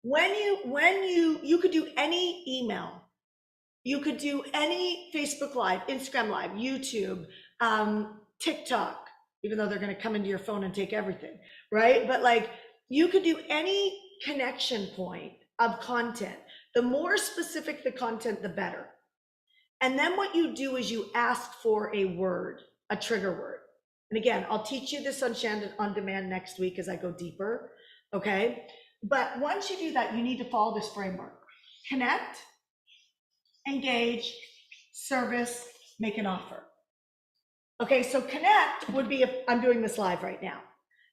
when you could do any email, you could do any Facebook Live, Instagram Live, YouTube, TikTok, even though they're going to come into your phone and take everything, right? But like you could do any connection point of content. The more specific the content, the better. And then what you do is you ask for a word, a trigger word. And again, I'll teach you this on Shandon On Demand next week as I go deeper, okay? But once you do that, you need to follow this framework. Connect, engage, service, make an offer. Okay, so connect would be if I'm doing this live right now.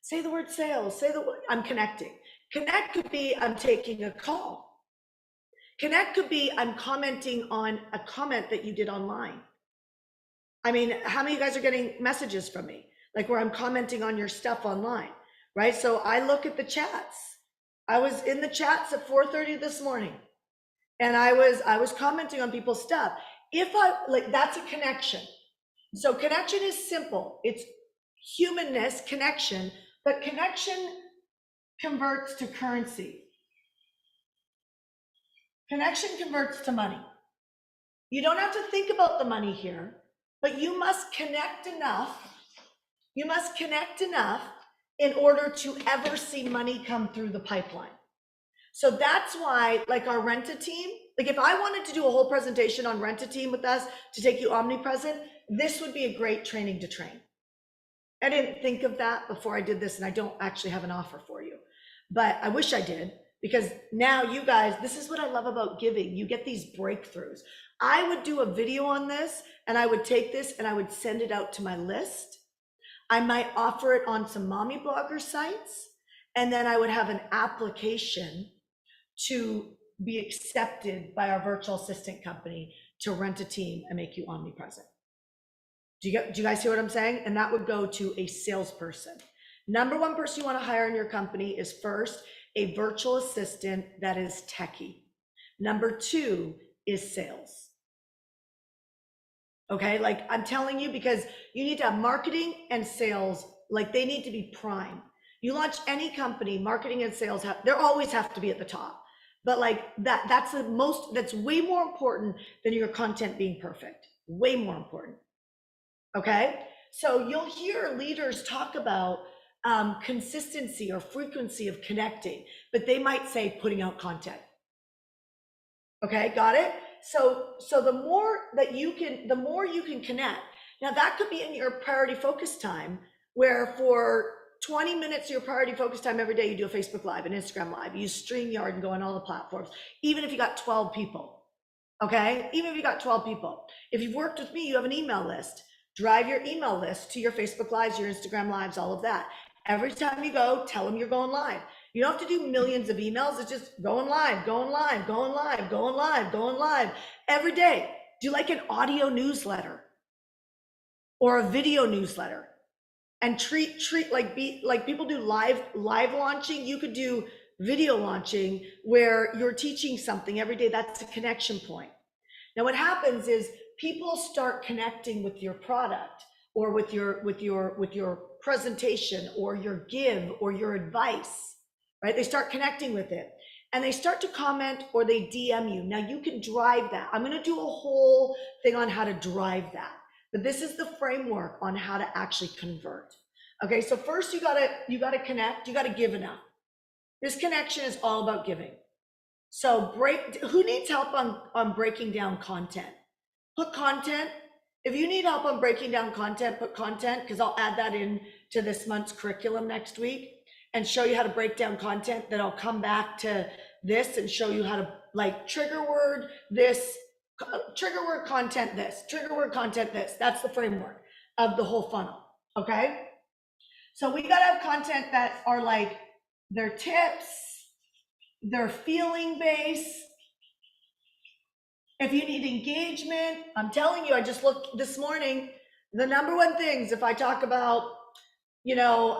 Say the word sales, say the word, I'm connecting. Connect could be I'm taking a call. Connect could be I'm commenting on a comment that you did online. I mean, how many of you guys are getting messages from me? Like where I'm commenting on your stuff online, right? So I look at the chats. I was in the chats at 4:30 this morning, and I was commenting on people's stuff. If I like, that's a connection. So connection is simple. It's humanness, connection, but connection converts to currency. Connection converts to money. You don't have to think about the money here, but you must connect enough. You must connect enough in order to ever see money come through the pipeline. So that's why, like our Rent-A-Team, like if I wanted to do a whole presentation on Rent-A-Team with us to take you omnipresent, this would be a great training to train. I didn't think of that before I did this, and I don't actually have an offer for you, but I wish I did, because now you guys, this is what I love about giving. You get these breakthroughs. I would do a video on this, and I would take this and I would send it out to my list. I might offer it on some mommy blogger sites, and then I would have an application to be accepted by our virtual assistant company to Rent-A-Team and make you omnipresent. Do you guys see what I'm saying? And that would go to a salesperson. Number one person you want to hire in your company is first a virtual assistant that is techie. Number two is sales. Okay, like I'm telling you, because you need to have marketing and sales, like they need to be prime. You launch any company, marketing and sales they always have to be at the top. But like that's way more important than your content being perfect. Way more important. Okay, so you'll hear leaders talk about consistency or frequency of connecting, but they might say putting out content. Okay, got it? So the more you can connect. Now that could be in your priority focus time, where for 20 minutes of your priority focus time every day, you do a Facebook Live, an Instagram Live, you use StreamYard and go on all the platforms, even if you got 12 people. Okay, even if you got 12 people. If you've worked with me, you have an email list. Drive your email list to your Facebook Lives, your Instagram Lives, all of that. Every time you go, tell them you're going live. You don't have to do millions of emails. It's just going live, going live, going live, going live, going live every day. Do like an audio newsletter or a video newsletter, and treat like people do live launching. You could do video launching where you're teaching something every day. That's a connection point. Now what happens is people start connecting with your product or with your presentation or your give or your advice, right? They start connecting with it and they start to comment or they DM you. Now you can drive that. I'm going to do a whole thing on how to drive that, but this is the framework on how to actually convert. Okay, so first you gotta connect, you gotta give enough. This connection is all about giving. So who needs help on breaking down content? Put content. If you need help on breaking down content, put content, because I'll add that in to this month's curriculum next week and show you how to break down content. Then I'll come back to this and show you how to like trigger word this, trigger word content this, trigger word content this. That's the framework of the whole funnel, okay? So we gotta have content that are like their tips, their feeling based. If you need engagement, I'm telling you, I just looked this morning, the number one things, if I talk about, you know,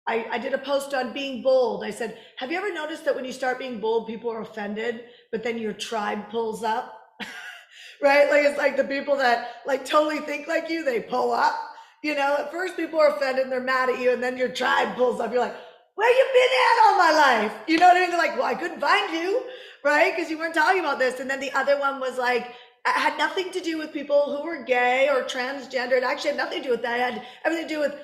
I did a post on being bold. I said, have you ever noticed that when you start being bold, people are offended, but then your tribe pulls up, right? Like, it's like the people that like totally think like you, they pull up. You know, at first people are offended and they're mad at you, and then your tribe pulls up. You're like, where you been at all my life? You know what I mean? They're like, well, I couldn't find you, right? Because you weren't talking about this. And then the other one was like, it had nothing to do with people who were gay or transgender. It actually had nothing to do with that. It had everything to do with,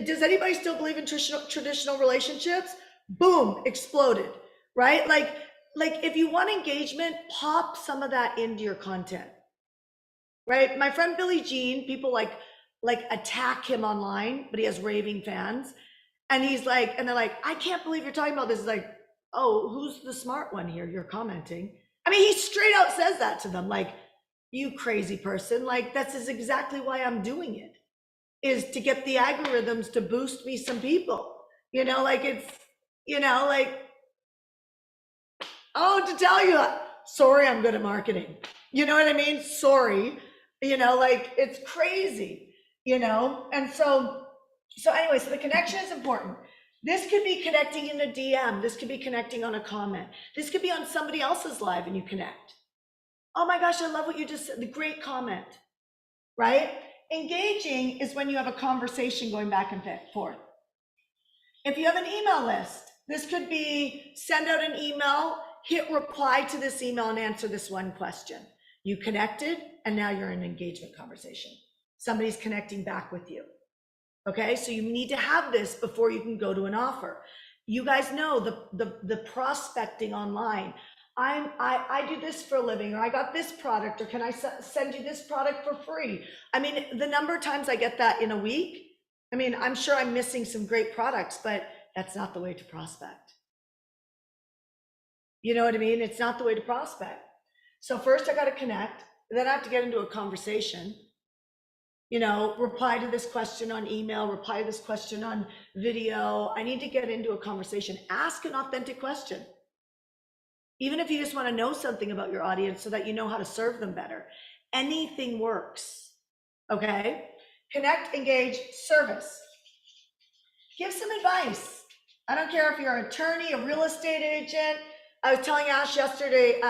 does anybody still believe in traditional relationships? Boom, exploded, right? Like if you want engagement, pop some of that into your content, right? My friend Billie Jean, people like attack him online, but he has raving fans. And he's like, and they're like, I can't believe you're talking about this. It's like, oh, who's the smart one here? You're commenting. I mean, he straight out says that to them, like, you crazy person. Like, that's exactly why I'm doing it, is to get the algorithms to boost me some people. You know, like it's, you know, like, oh, to tell you, sorry, I'm good at marketing. You know what I mean? Sorry, you know, like it's crazy. You know, and so anyway, so the connection is important. This could be connecting in a DM. This could be connecting on a comment. This could be on somebody else's live and you connect. Oh my gosh, I love what you just said. The great comment, right? Engaging is when you have a conversation going back and forth. If you have an email list, this could be send out an email, hit reply to this email and answer this one question. You connected and now you're in an engagement conversation. Somebody's connecting back with you. Okay, so you need to have this before you can go to an offer. You guys know the prospecting online. I do this for a living, or I got this product, or can I send you this product for free? I mean, the number of times I get that in a week, I mean, I'm sure I'm missing some great products, but that's not the way to prospect. You know what I mean? It's not the way to prospect. So first I got to connect, then I have to get into a conversation. You know, reply to this question on email, reply to this question on video. I need to get into a conversation. Ask an authentic question. Even if you just want to know something about your audience so that you know how to serve them better. Anything works, okay? Connect, engage, service. Give some advice. I don't care if you're an attorney, a real estate agent. I was telling Ash yesterday,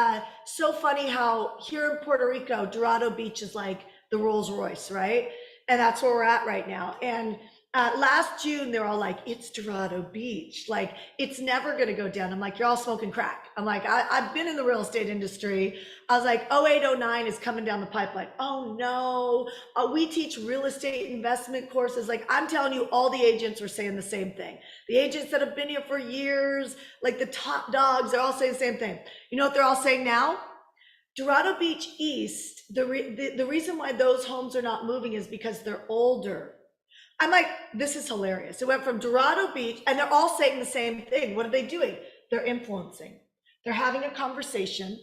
so funny how here in Puerto Rico, Dorado Beach is like the Rolls Royce, right? And that's where we're at right now. And last June, they're all like, it's Dorado Beach. Like, it's never going to go down. I'm like, you're all smoking crack. I'm like, I've been in the real estate industry. I was like, 0809 is coming down the pipeline. Oh no. We teach real estate investment courses. Like, I'm telling you, all the agents are saying the same thing. The agents that have been here for years, like the top dogs, they're all saying the same thing. You know what they're all saying now? Dorado Beach East, the reason why those homes are not moving is because they're older. I'm like, this is hilarious. It went from Dorado Beach, and they're all saying the same thing. What are they doing? They're influencing. They're having a conversation.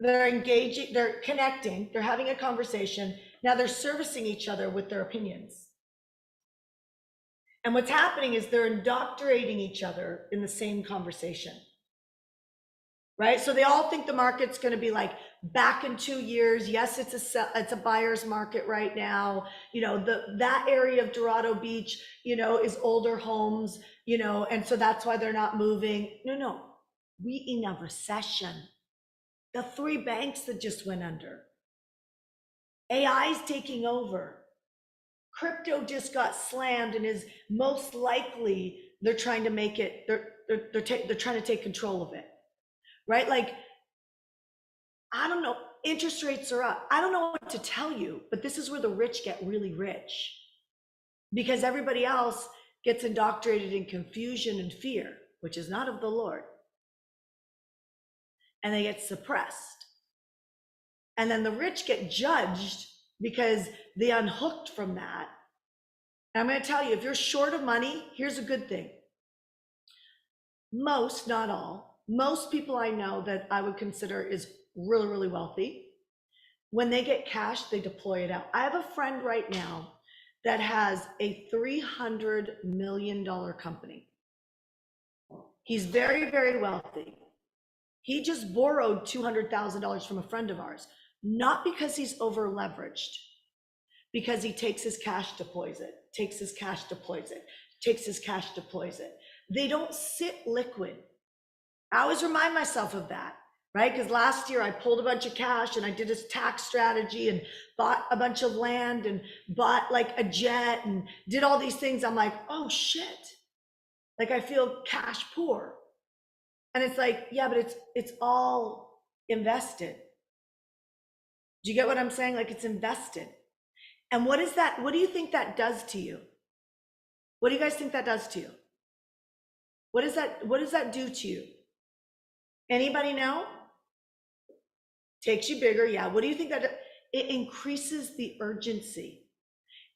They're engaging, they're connecting, they're having a conversation. Now they're servicing each other with their opinions. And what's happening is they're indoctrinating each other in the same conversation. Right? So they all think the market's going to be like back in 2 years. Yes, it's a buyer's market right now. You know, that area of Dorado Beach, you know, is older homes, you know, and so that's why they're not moving. No, we in a recession. The 3 banks that just went under. AI's taking over. Crypto just got slammed and is most likely they're trying to make it, they're trying to take control of it. Right? Like, I don't know, interest rates are up. I don't know what to tell you, but this is where the rich get really rich because everybody else gets indoctrinated in confusion and fear, which is not of the Lord. And they get suppressed. And then the rich get judged because they unhooked from that. And I'm going to tell you, if you're short of money, here's a good thing. Most, not all, most people I know that I would consider is really, really wealthy, when they get cash, they deploy it out. I have a friend right now that has a $300 million company. He's very, very wealthy. He just borrowed $200,000 from a friend of ours, not because he's over leveraged, because he takes his cash, deploys it, takes his cash, deploys it, takes his cash, deploys it. They don't sit liquid. I always remind myself of that, right? Because last year I pulled a bunch of cash and I did a tax strategy and bought a bunch of land and bought like a jet and did all these things. I'm like, oh shit. Like I feel cash poor. And it's like, yeah, but it's all invested. Do you get what I'm saying? Like it's invested. And what is that? What do you think that does to you? What do you guys think that does to you? What does that do to you? Anybody know? Takes you bigger. Yeah. What do you think that it increases the urgency?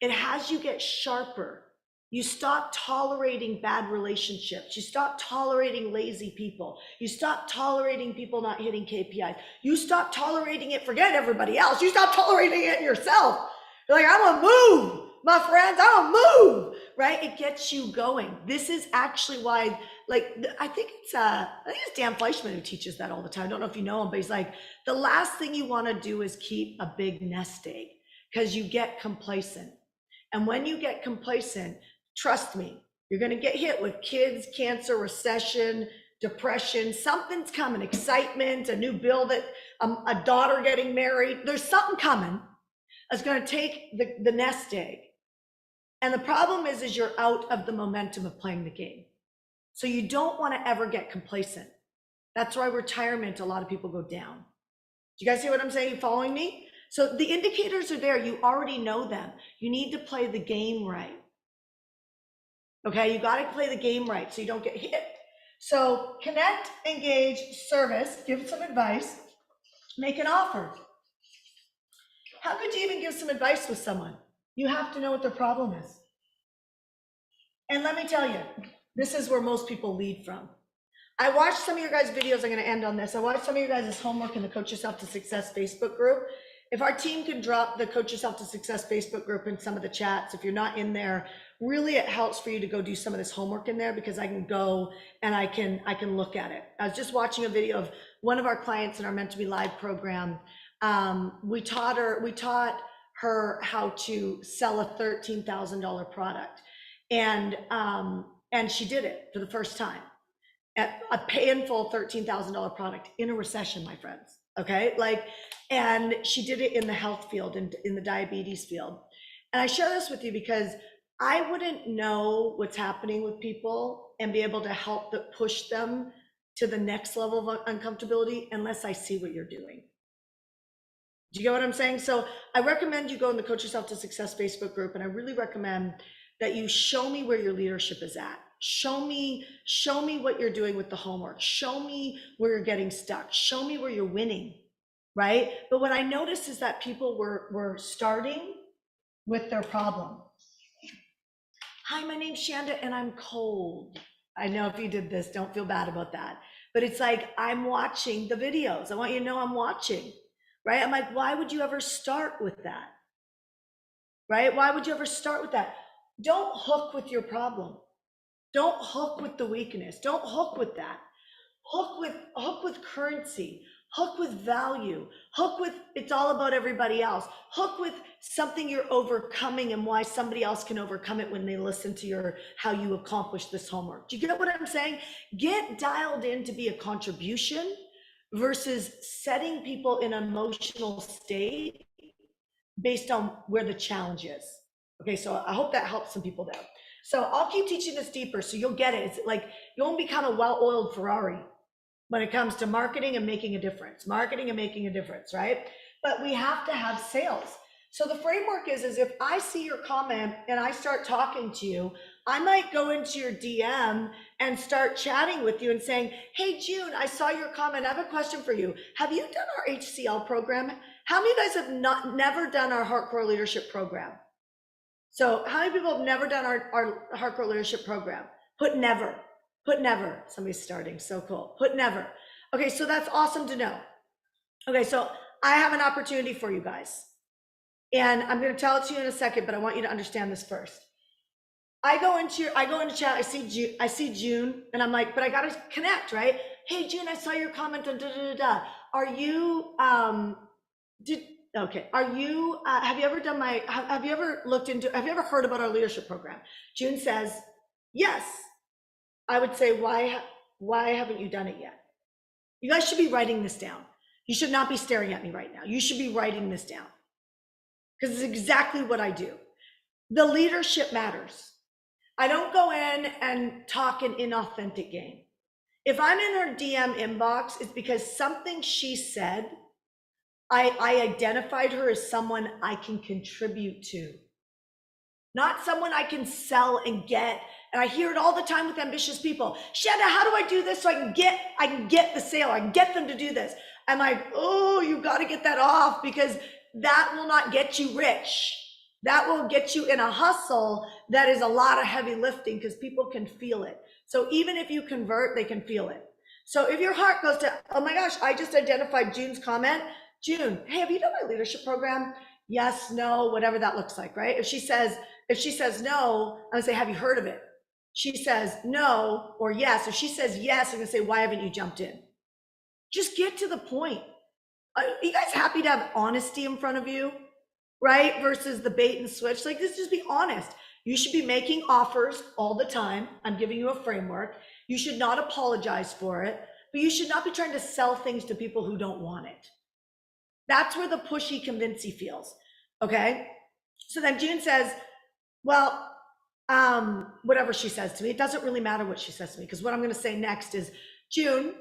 It has you get sharper. You stop tolerating bad relationships. You stop tolerating lazy people. You stop tolerating people not hitting KPIs. You stop tolerating it. Forget everybody else. You stop tolerating it yourself. You're like, I'm gonna move, my friends. I'm gonna move. Right? It gets you going. This is actually why, like, I think it's Dan Fleischman who teaches that all the time. I don't know if you know him, but he's like, the last thing you want to do is keep a big nest egg because you get complacent. And when you get complacent, trust me, you're going to get hit with kids, cancer, recession, depression. Something's coming, excitement, a new bill that a daughter getting married. There's something coming that's going to take the nest egg. And the problem is you're out of the momentum of playing the game. So you don't want to ever get complacent. That's why retirement, a lot of people go down. Do you guys see what I'm saying? You following me? So the indicators are there. You already know them. You need to play the game right. Okay, you got to play the game right so you don't get hit. So connect, engage, service, give some advice, make an offer. How could you even give some advice with someone? You have to know what their problem is. And let me tell you, this is where most people lead from. I watched some of your guys' videos. I'm going to end on this. I watched some of your guys' homework in the Coach Yourself to Success Facebook group. If our team can drop the Coach Yourself to Success Facebook group in some of the chats, if you're not in there, really it helps for you to go do some of this homework in there because I can go and I can look at it. I was just watching a video of one of our clients in our Meant to Be Live program. We taught her how to sell a $13,000 product. And she did it for the first time at a painful $13,000 product in a recession, my friends. Okay. And she did it in the health field and in the diabetes field. And I share this with you because I wouldn't know what's happening with people and be able to help push them to the next level of uncomfortability unless I see what you're doing. Do you get what I'm saying? So I recommend you go in the Coach Yourself to Success Facebook group, and I really recommend that you show me where your leadership is at. Show me what you're doing with the homework. Show me where you're getting stuck. Show me where you're winning, right? But what I noticed is that people were starting with their problem. Hi, my name's Shanda and I'm cold. I know if you did this, don't feel bad about that. But it's like, I'm watching the videos. I want you to know I'm watching, right? I'm like, why would you ever start with that? Right? Why would you ever start with that? Don't hook with your problem. Don't hook with the weakness. Don't hook with that. Hook with currency. Hook with value. Hook with it's all about everybody else. Hook with something you're overcoming and why somebody else can overcome it when they listen to how you accomplish this homework. Do you get what I'm saying? Get dialed in to be a contribution versus setting people in an emotional state based on where the challenge is. Okay, so I hope that helps some people there. So I'll keep teaching this deeper so you'll get it. It's like you won't become a well-oiled Ferrari when it comes to marketing and making a difference, right? But we have to have sales. So the framework is if I see your comment and I start talking to you, I might go into your DM and start chatting with you and saying, hey, June, I saw your comment. I have a question for you. Have you done our HCL program? How many of you guys have never done our Hardcore Leadership program? So how many people have never done our Hardcore Leadership program? Put never. Somebody's starting, so cool. Put never. Okay, so that's awesome to know. Okay, so I have an opportunity for you guys. And I'm gonna tell it to you in a second, but I want you to understand this first. I go into chat, I see June, and I'm like, but I gotta connect, right? Hey June, I saw your comment on da-da-da-da. Are you, have you ever done have you ever heard about our leadership program? June says, yes. I would say, why haven't you done it yet? You guys should be writing this down. You should not be staring at me right now. You should be writing this down because it's exactly what I do. The leadership matters. I don't go in and talk an inauthentic game. If I'm in her DM inbox, it's because something she said, I identified her as someone I can contribute to, not someone I can sell and get. And I hear it all the time with ambitious people. Shanda, how do I do this so I can get the sale? I can get them to do this. I'm like, oh, you got to get that off because that will not get you rich. That will get you in a hustle that is a lot of heavy lifting because people can feel it. So even if you convert, they can feel it. So if your heart goes to, oh my gosh, I just identified June's comment. June, hey, have you done my leadership program? Yes, no, whatever that looks like, right? If she says no, I'm gonna say, have you heard of it? She says no or yes. If she says yes, I'm gonna say, why haven't you jumped in? Just get to the point. Are you guys happy to have honesty in front of you, right? Versus the bait and switch. Like, just be honest. You should be making offers all the time. I'm giving you a framework. You should not apologize for it, but you should not be trying to sell things to people who don't want it. That's where the pushy, convincey feels, okay? So then June says, well, whatever she says to me, it doesn't really matter what she says to me, because what I'm gonna say next is, June,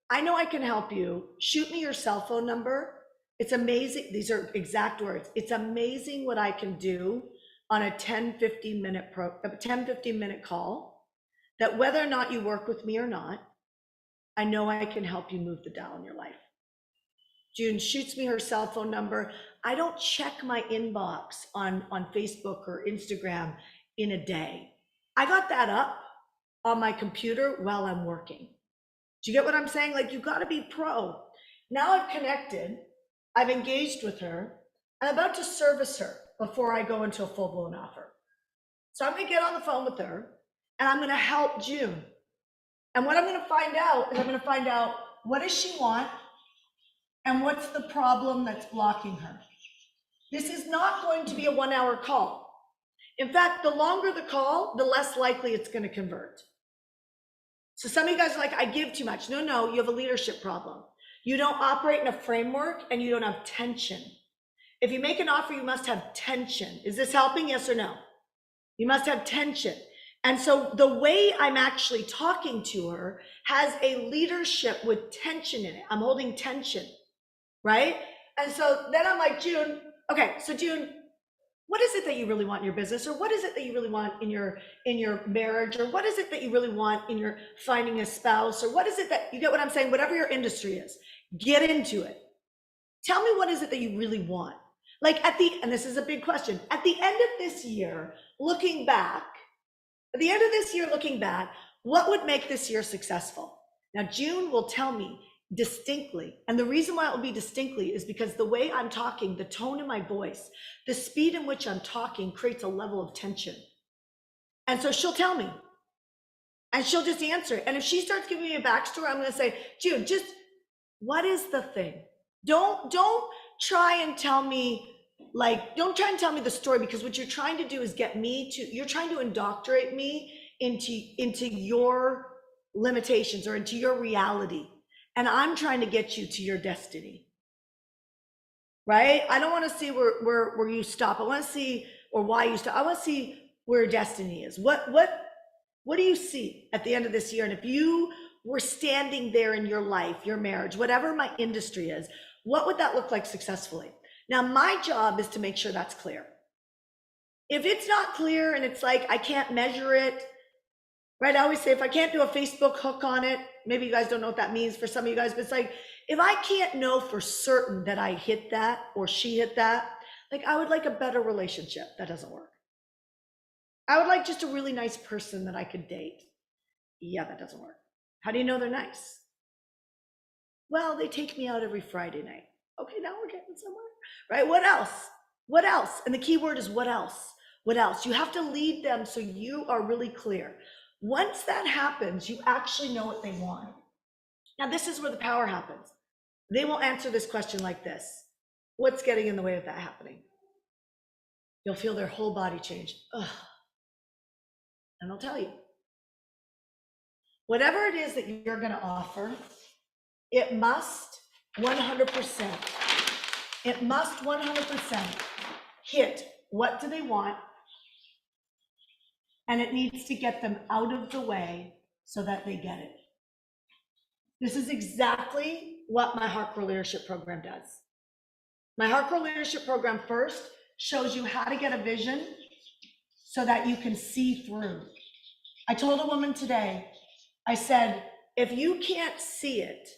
I know I can help you. Shoot me your cell phone number. It's amazing, these are exact words. It's amazing what I can do on a 10-15 minute call, that whether or not you work with me or not, I know I can help you move the dial in your life. June shoots me her cell phone number. I don't check my inbox on Facebook or Instagram in a day. I got that up on my computer while I'm working. Do you get what I'm saying? Like, you got to be pro. Now I've connected, I've engaged with her, I'm about to service her before I go into a full-blown offer. So I'm going to get on the phone with her and I'm going to help June. And what I'm going to find out is I'm going to find out, what does she want and what's the problem that's blocking her? This is not going to be a 1 hour call. In fact, the longer the call, the less likely it's going to convert. So some of you guys are like, I give too much. No, you have a leadership problem. You don't operate in a framework and you don't have tension. If you make an offer, you must have tension. Is this helping? Yes or no? You must have tension. And so the way I'm actually talking to her has a leadership with tension in it. I'm holding tension, right? And so then I'm like, June, okay, so June, what is it that you really want in your business? Or what is it that you really want in your marriage? Or what is it that you really want in your finding a spouse? Or what is it that, you get what I'm saying? Whatever your industry is, get into it. Tell me, what is it that you really want? Like and this is a big question, at the end of this year, looking back, what would make this year successful? Now, June will tell me distinctly. And the reason why it will be distinctly is because the way I'm talking, the tone in my voice, the speed in which I'm talking creates a level of tension. And so she'll tell me, and she'll just answer. And if she starts giving me a backstory, I'm going to say, June, just what is the thing? Don't try and tell me, don't try and tell me the story, because what you're trying to do is you're trying to indoctrinate me into your limitations or into your reality. And I'm trying to get you to your destiny, right? I don't want to see where you stop. I want to see, or why you stop. I want to see where your destiny is. What do you see at the end of this year? And if you were standing there in your life, your marriage, whatever my industry is, what would that look like successfully? Now, my job is to make sure that's clear. If it's not clear and it's like, I can't measure it, right? I always say, if I can't do a Facebook hook on it, maybe you guys don't know what that means for some of you guys, but it's like, if I can't know for certain that I hit that or she hit that, like, I would like a better relationship. That doesn't work. I would like just a really nice person that I could date. Yeah, that doesn't work. How do you know they're nice? Well, they take me out every Friday night. Okay, now we're getting somewhere, right? What else? What else? And the key word is what else? What else? You have to lead them so you are really clear. Once that happens, you actually know what they want. Now, this is where the power happens. They will answer this question like this. What's getting in the way of that happening? You'll feel their whole body change. Ugh. And I'll tell you, whatever it is that you're going to offer, it must 100%, hit what do they want, and it needs to get them out of the way so that they get it. This is exactly what my Hardcore Leadership Program does. My Hardcore Leadership Program first shows you how to get a vision so that you can see through. I told a woman today, I said, if you can't see it,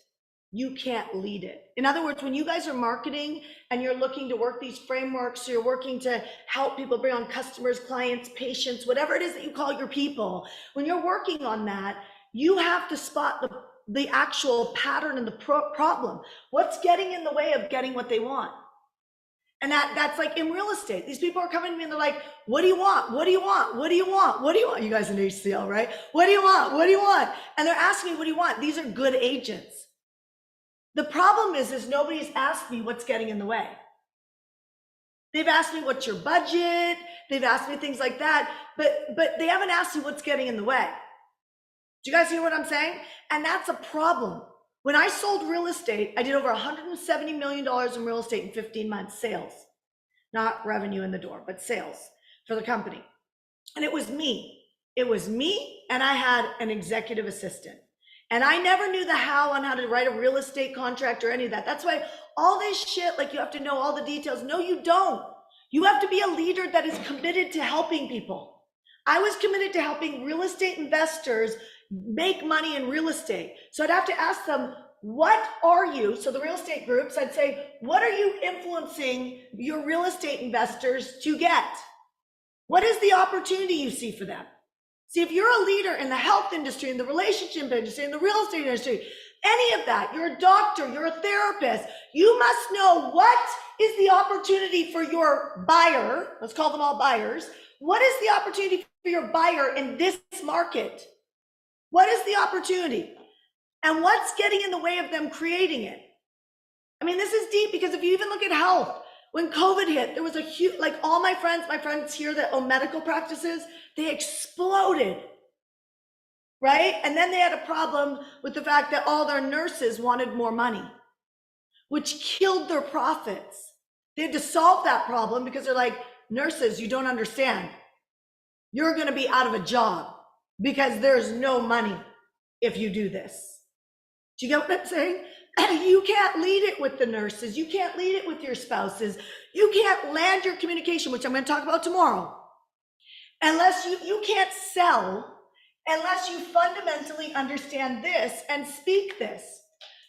you can't lead it. In other words, when you guys are marketing and you're looking to work these frameworks, so you're working to help people bring on customers, clients, patients, whatever it is that you call your people, when you're working on that, you have to spot the actual pattern and the problem. What's getting in the way of getting what they want? And that's like in real estate. These people are coming to me and they're like, what do you want? What do you want? What do you want? What do you want? You guys in HCL, right? What do you want? What do you want? And they're asking me, what do you want? These are good agents. The problem is nobody's asked me what's getting in the way. They've asked me, what's your budget? They've asked me things like that, but they haven't asked me what's getting in the way. Do you guys hear what I'm saying? And that's a problem. When I sold real estate, I did over $170 million in real estate in 15 months, sales, not revenue in the door, but sales for the company. And it was me. It was me, and I had an executive assistant. And I never knew the how on how to write a real estate contract or any of that. That's why all this shit, like you have to know all the details. No, you don't. You have to be a leader that is committed to helping people. I was committed to helping real estate investors make money in real estate. So I'd have to ask them, what are you? So the real estate groups, I'd say, what are you influencing your real estate investors to get? What is the opportunity you see for them? See, if you're a leader in the health industry, in the relationship industry, in the real estate industry, any of that, you're a doctor, you're a therapist, you must know what is the opportunity for your buyer. Let's call them all buyers. What is the opportunity for your buyer in this market? What is the opportunity? And what's getting in the way of them creating it? I mean, this is deep, because if you even look at health, when COVID hit, there was a huge, like all my friends here that own medical practices, they exploded, right? And then they had a problem with the fact that all their nurses wanted more money, which killed their profits. They had to solve that problem because they're like, nurses, you don't understand. You're going to be out of a job because there's no money if you do this. Do you get what I'm saying? You can't lead it with the nurses. You can't lead it with your spouses. You can't land your communication, which I'm going to talk about tomorrow, unless you can't sell unless you fundamentally understand this and speak this.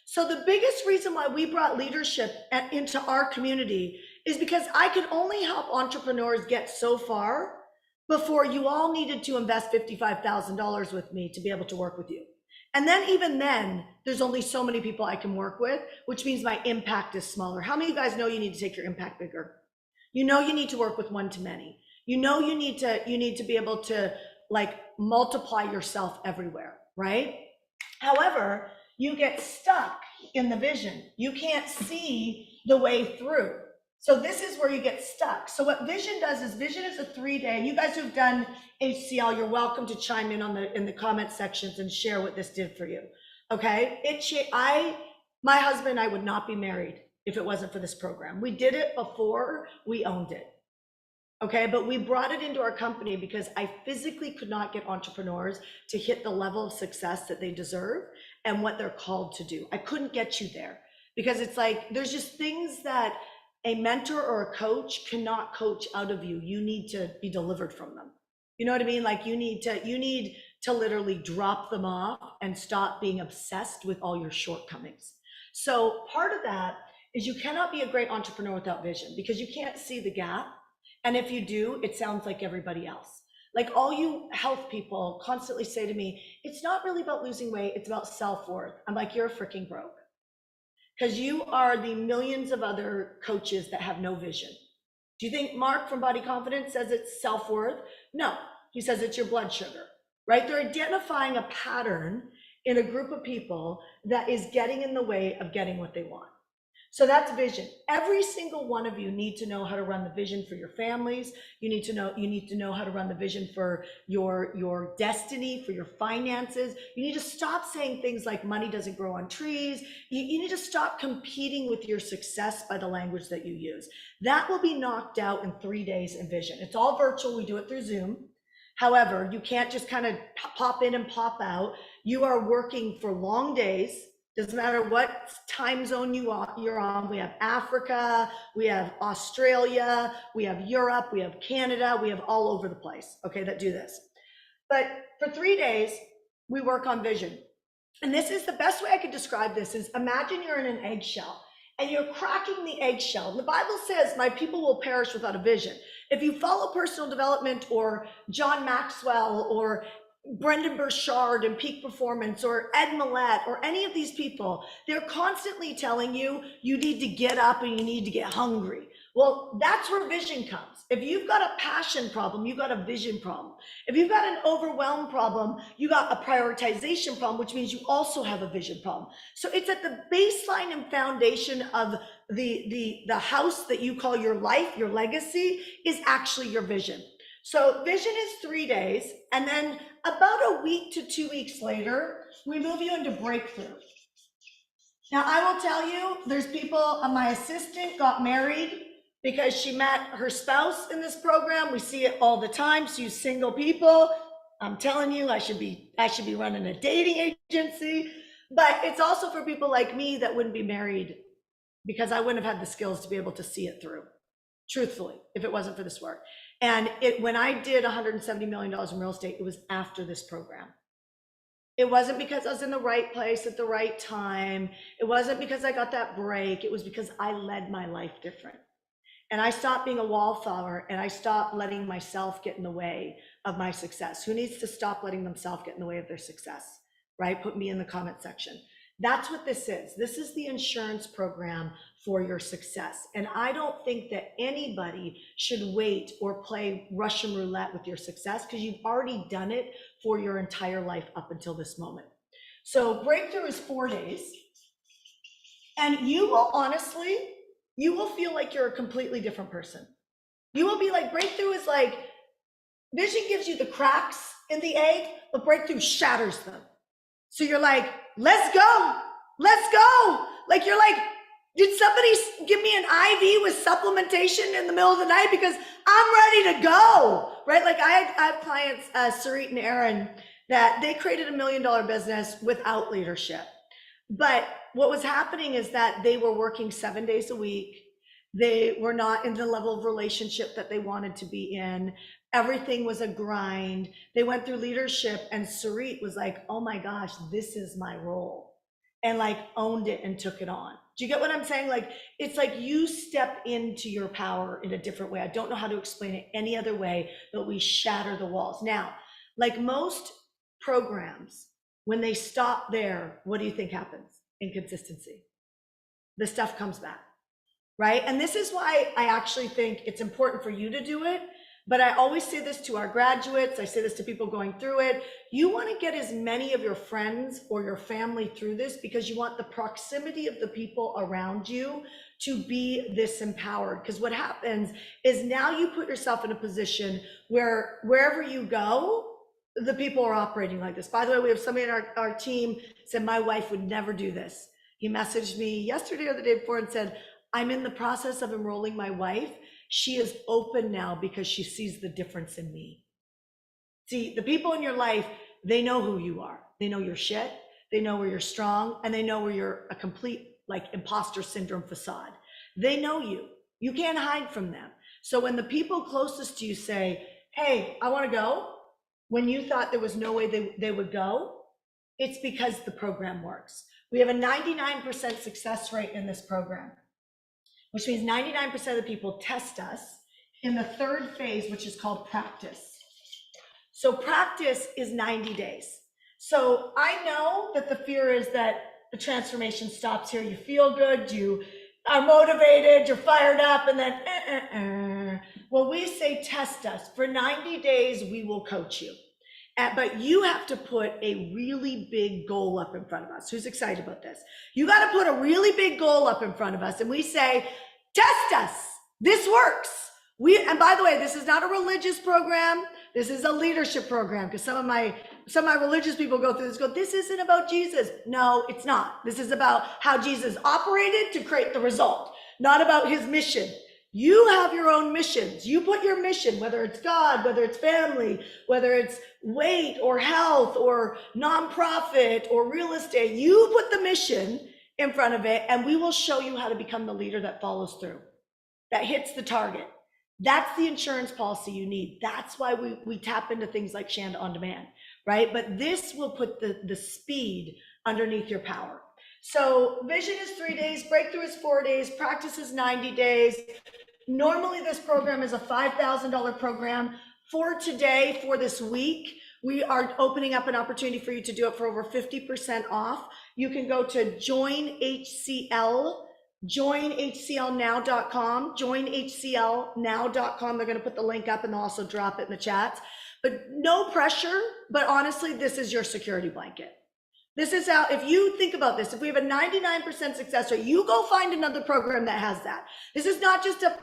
So the biggest reason why we brought leadership into our community is because I could only help entrepreneurs get so far before you all needed to invest $55,000 with me to be able to work with you. And then even then, there's only so many people I can work with, which means my impact is smaller. How many of you guys know you need to take your impact bigger? You know you need to work with one to many. You know you need to be able to like multiply yourself everywhere, right? However, you get stuck in the vision. You can't see the way through. So this is where you get stuck. So what vision does is vision is a 3-day. You guys who've done HCL, you're welcome to chime in in the comment sections and share what this did for you. Okay, my husband and I would not be married if it wasn't for this program. We did it before we owned it. Okay, but we brought it into our company because I physically could not get entrepreneurs to hit the level of success that they deserve and what they're called to do. I couldn't get you there because it's like, there's just things that a mentor or a coach cannot coach out of you. You need to be delivered from them. You know what I mean? Like you need to literally drop them off and stop being obsessed with all your shortcomings. So part of that is you cannot be a great entrepreneur without vision because you can't see the gap. And if you do, it sounds like everybody else. Like all you health people constantly say to me, it's not really about losing weight, it's about self-worth. I'm like, you're freaking broke. Because you are the millions of other coaches that have no vision. Do you think Mark from Body Confidence says it's self-worth? No, he says it's your blood sugar, right? They're identifying a pattern in a group of people that is getting in the way of getting what they want. So that's vision. Every single one of you need to know how to run the vision for your families. You need to know how to run the vision for your destiny, for your finances. You need to stop saying things like money doesn't grow on trees. You need to stop competing with your success by the language that you use. That will be knocked out in 3 days in vision. It's all virtual. We do it through Zoom. However, you can't just kind of pop in and pop out. You are working for long days. Doesn't matter what time zone you're on. We have Africa, we have Australia, we have Europe, we have Canada, we have all over the place, okay, that do this. But for 3 days, we work on vision. And this is the best way I could describe this is imagine you're in an eggshell and you're cracking the eggshell. The Bible says, my people will perish without a vision. If you follow personal development or John Maxwell or Brendan Burchard and Peak Performance or Ed Millett or any of these people, they're constantly telling you, you need to get up and you need to get hungry. Well, that's where vision comes. If you've got a passion problem, you've got a vision problem. If you've got an overwhelm problem, you got a prioritization problem, which means you also have a vision problem. So it's at the baseline and foundation of the house that you call your life, your legacy, is actually your vision. So vision is 3 days, and then about a week to 2 weeks later, we move you into breakthrough. Now, I will tell you, there's people, my assistant got married because she met her spouse in this program. We see it all the time. So you single people, I'm telling you, I should be running a dating agency, but it's also for people like me that wouldn't be married because I wouldn't have had the skills to be able to see it through, truthfully, if it wasn't for this work. And when I did $170 million in real estate, it was after this program. It wasn't because I was in the right place at the right time. It wasn't because I got that break. It was because I led my life different. And I stopped being a wallflower and I stopped letting myself get in the way of my success. Who needs to stop letting themselves get in the way of their success, right? Put me in the comment section. That's what this is. This is the insurance program for your success. And I don't think that anybody should wait or play Russian roulette with your success because you've already done it for your entire life up until this moment. So breakthrough is 4 days. And you will honestly, you will feel like you're a completely different person. You will be like, breakthrough is like, vision gives you the cracks in the egg, but breakthrough shatters them. So you're like, let's go. Like Did somebody give me an IV with supplementation in the middle of the night? Because I'm ready to go, right? Like I have clients, Sarit and Aaron, that they created $1 million business without leadership. But what was happening is that they were working 7 days a week. They were not in the level of relationship that they wanted to be in. Everything was a grind. They went through leadership, and Sarit was like, oh my gosh, this is my role. And like owned it and took it on. Do you get what I'm saying? Like, it's like you step into your power in a different way. I don't know how to explain it any other way, but we shatter the walls. Now, like most programs, when they stop there, what do you think happens? Inconsistency. The stuff comes back, right? And this is why I actually think it's important for you to do it. But I always say this to our graduates, I say this to people going through it. You want to get as many of your friends or your family through this because you want the proximity of the people around you to be this empowered. Because what happens is now you put yourself in a position where wherever you go, the people are operating like this. By the way, we have somebody in our team said, my wife would never do this. He messaged me yesterday or the day before and said, I'm in the process of enrolling my wife. She is open now because she sees the difference in me. See, the people in your life, they know who you are. They know your shit. They know where you're strong, and they know where you're a complete like imposter syndrome facade. They know you. You can't hide from them. So when the people closest to you say, hey, I want to go, when you thought there was no way they would go, it's because the program works. We have a 99% success rate in this program, which means 99% of the people test us in the third phase, which is called practice. So practice is 90 days. So I know that the fear is that the transformation stops here. You feel good, you are motivated, you're fired up, and then, Well, we say test us. For 90 days, we will coach you. But you have to put a really big goal up in front of us. Who's excited about this? You got to put a really big goal up in front of us. And we say, test us. This works. And by the way, this is not a religious program. This is a leadership program, because some of my religious people go through this, this isn't about Jesus. No, it's not. This is about how Jesus operated to create the result, not about his mission. You have your own missions. You put your mission, whether it's God, whether it's family, whether it's weight or health or nonprofit or real estate, you put the mission in front of it, and we will show you how to become the leader that follows through, that hits the target. That's the insurance policy you need. That's why we tap into things like Shanda On Demand, right? But this will put the speed underneath your power. So vision is 3 days, breakthrough is 4 days, practice is 90 days. Normally this program is a $5,000 program. For today, for this week, we are opening up an opportunity for you to do it for over 50% off. You can go to joinhclnow.com, joinhclnow.com. They're going to put the link up and they'll also drop it in the chats. But no pressure, but honestly, this is your security blanket. This is how, if you think about this, if we have a 99% success rate, you go find another program that has that. This is not just a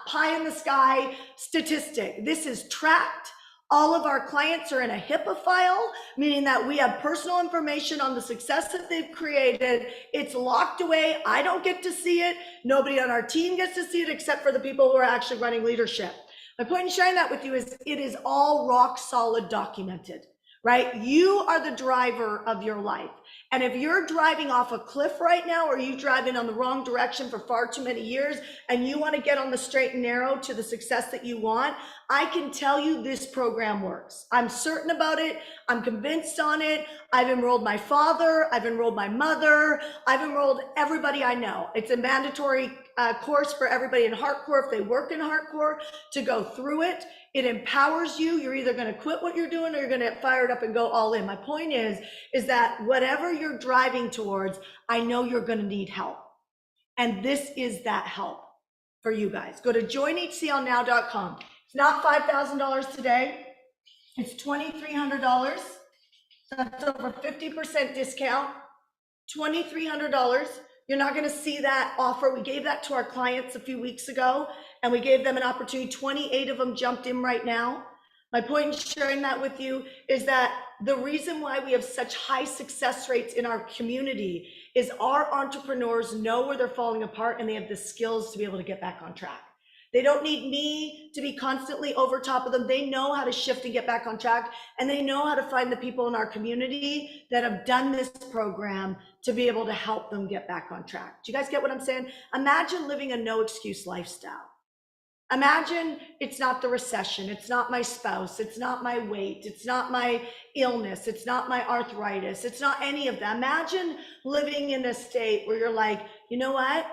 pie in the sky statistic. This is tracked. All of our clients are in a HIPAA file, meaning that we have personal information on the success that they've created. It's locked away. I don't get to see it. Nobody on our team gets to see it except for the people who are actually running leadership. My point in sharing that with you is it is all rock solid documented, right? You are the driver of your life. And if you're driving off a cliff right now, or you driving on the wrong direction for far too many years, and you want to get on the straight and narrow to the success that you want, I can tell you this program works. I'm certain about it. I'm convinced on it. I've enrolled my father. I've enrolled my mother. I've enrolled everybody I know. It's a mandatory course for everybody in HeartCore, if they work in HeartCore, to go through it. It empowers you. You're either going to quit what you're doing or you're going to get fired up and go all in. My point is that whatever you're driving towards, I know you're going to need help. And this is that help for you guys. Go to joinhclnow.com. It's not $5,000 today. It's $2,300. That's over 50% discount. $2,300. You're not going to see that offer. We gave that to our clients a few weeks ago, and we gave them an opportunity. 28 of them jumped in right now. My point in sharing that with you is that the reason why we have such high success rates in our community is our entrepreneurs know where they're falling apart and they have the skills to be able to get back on track. They don't need me to be constantly over top of them. They know how to shift and get back on track, and they know how to find the people in our community that have done this program to be able to help them get back on track. Do you guys get what I'm saying? Imagine living a no excuse lifestyle. Imagine it's not the recession, it's not my spouse, it's not my weight, it's not my illness, it's not my arthritis, it's not any of that. Imagine living in a state where you're like, you know what?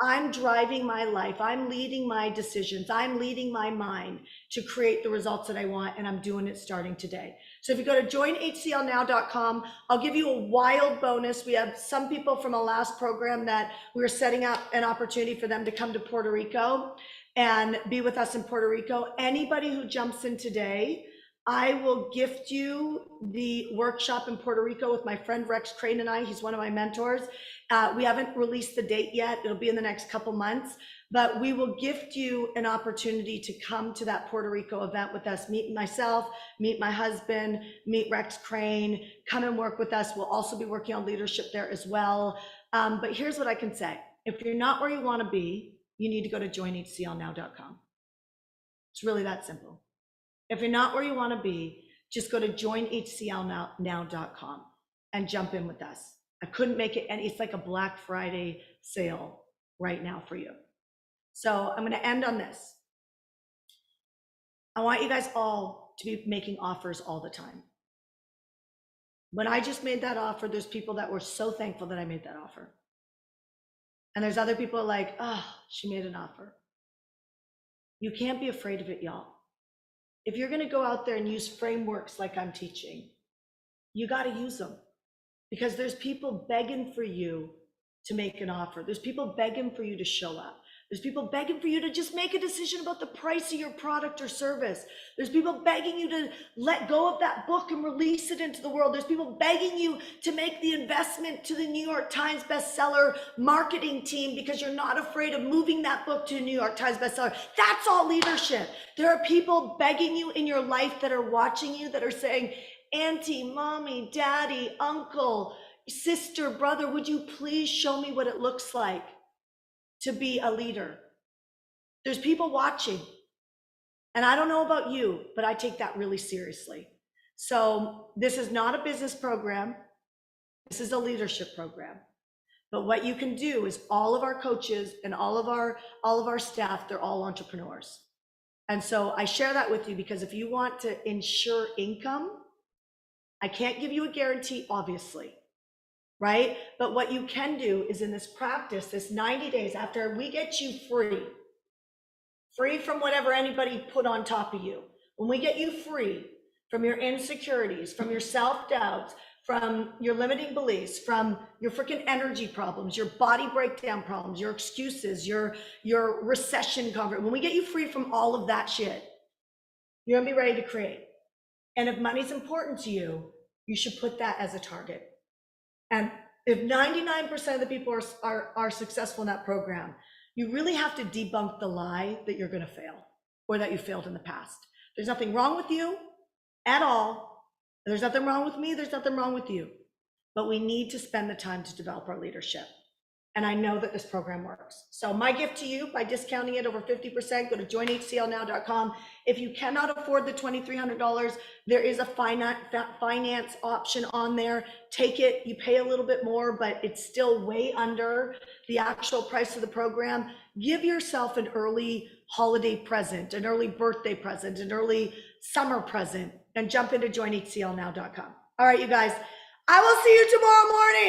I'm driving my life, I'm leading my decisions, I'm leading my mind to create the results that I want, and I'm doing it starting today. So if you go to joinhclnow.com, I'll give you a wild bonus. We have some people from a last program that we were setting up an opportunity for them to come to Puerto Rico and be with us in Puerto Rico. Anybody who jumps in today, I will gift you the workshop in Puerto Rico with my friend Rex Crane and I. He's one of my mentors. We haven't released the date yet. It'll be in the next couple months, but we will gift you an opportunity to come to that Puerto Rico event with us, meet myself, meet my husband, meet Rex Crane, come and work with us. We'll also be working on leadership there as well. But here's what I can say. If you're not where you want to be, you need to go to joinhclnow.com. It's really that simple. If you're not where you want to be, just go to joinhclnow.com and jump in with us. I couldn't make it, and it's like a Black Friday sale right now for you. So I'm going to end on this. I want you guys all to be making offers all the time. When I just made that offer, there's people that were so thankful that I made that offer. And there's other people like, oh, she made an offer. You can't be afraid of it, y'all. If you're going to go out there and use frameworks like I'm teaching, you got to use them, because there's people begging for you to make an offer. There's people begging for you to show up. There's people begging for you to just make a decision about the price of your product or service. There's people begging you to let go of that book and release it into the world. There's people begging you to make the investment to the New York Times bestseller marketing team because you're not afraid of moving that book to a New York Times bestseller. That's all leadership. There are people begging you in your life that are watching you, that are saying, Auntie, Mommy, Daddy, Uncle, sister, brother, would you please show me what it looks like to be a leader? There's people watching. And I don't know about you, but I take that really seriously. So this is not a business program. This is a leadership program. But what you can do is, all of our coaches and all of our staff, they're all entrepreneurs. And so I share that with you because if you want to ensure income, I can't give you a guarantee, obviously, right? But what you can do is, in this practice, this 90 days, after we get you free from whatever anybody put on top of you, when we get you free from your insecurities, from your self-doubts, from your limiting beliefs, from your freaking energy problems, your body breakdown problems, your excuses, your recession cover, when we get you free from all of that shit, you're gonna be ready to create. And if money's important to you, you should put that as a target. And if 99% of the people are successful in that program, you really have to debunk the lie that you're going to fail or that you failed in the past. There's nothing wrong with you at all. There's nothing wrong with me. There's nothing wrong with you. But we need to spend the time to develop our leadership. And I know that this program works. So my gift to you, by discounting it over 50%, go to joinhclnow.com. If you cannot afford the $2,300, there is a finance option on there. Take it, you pay a little bit more, but it's still way under the actual price of the program. Give yourself an early holiday present, an early birthday present, an early summer present, and jump into joinhclnow.com. All right, you guys, I will see you tomorrow morning.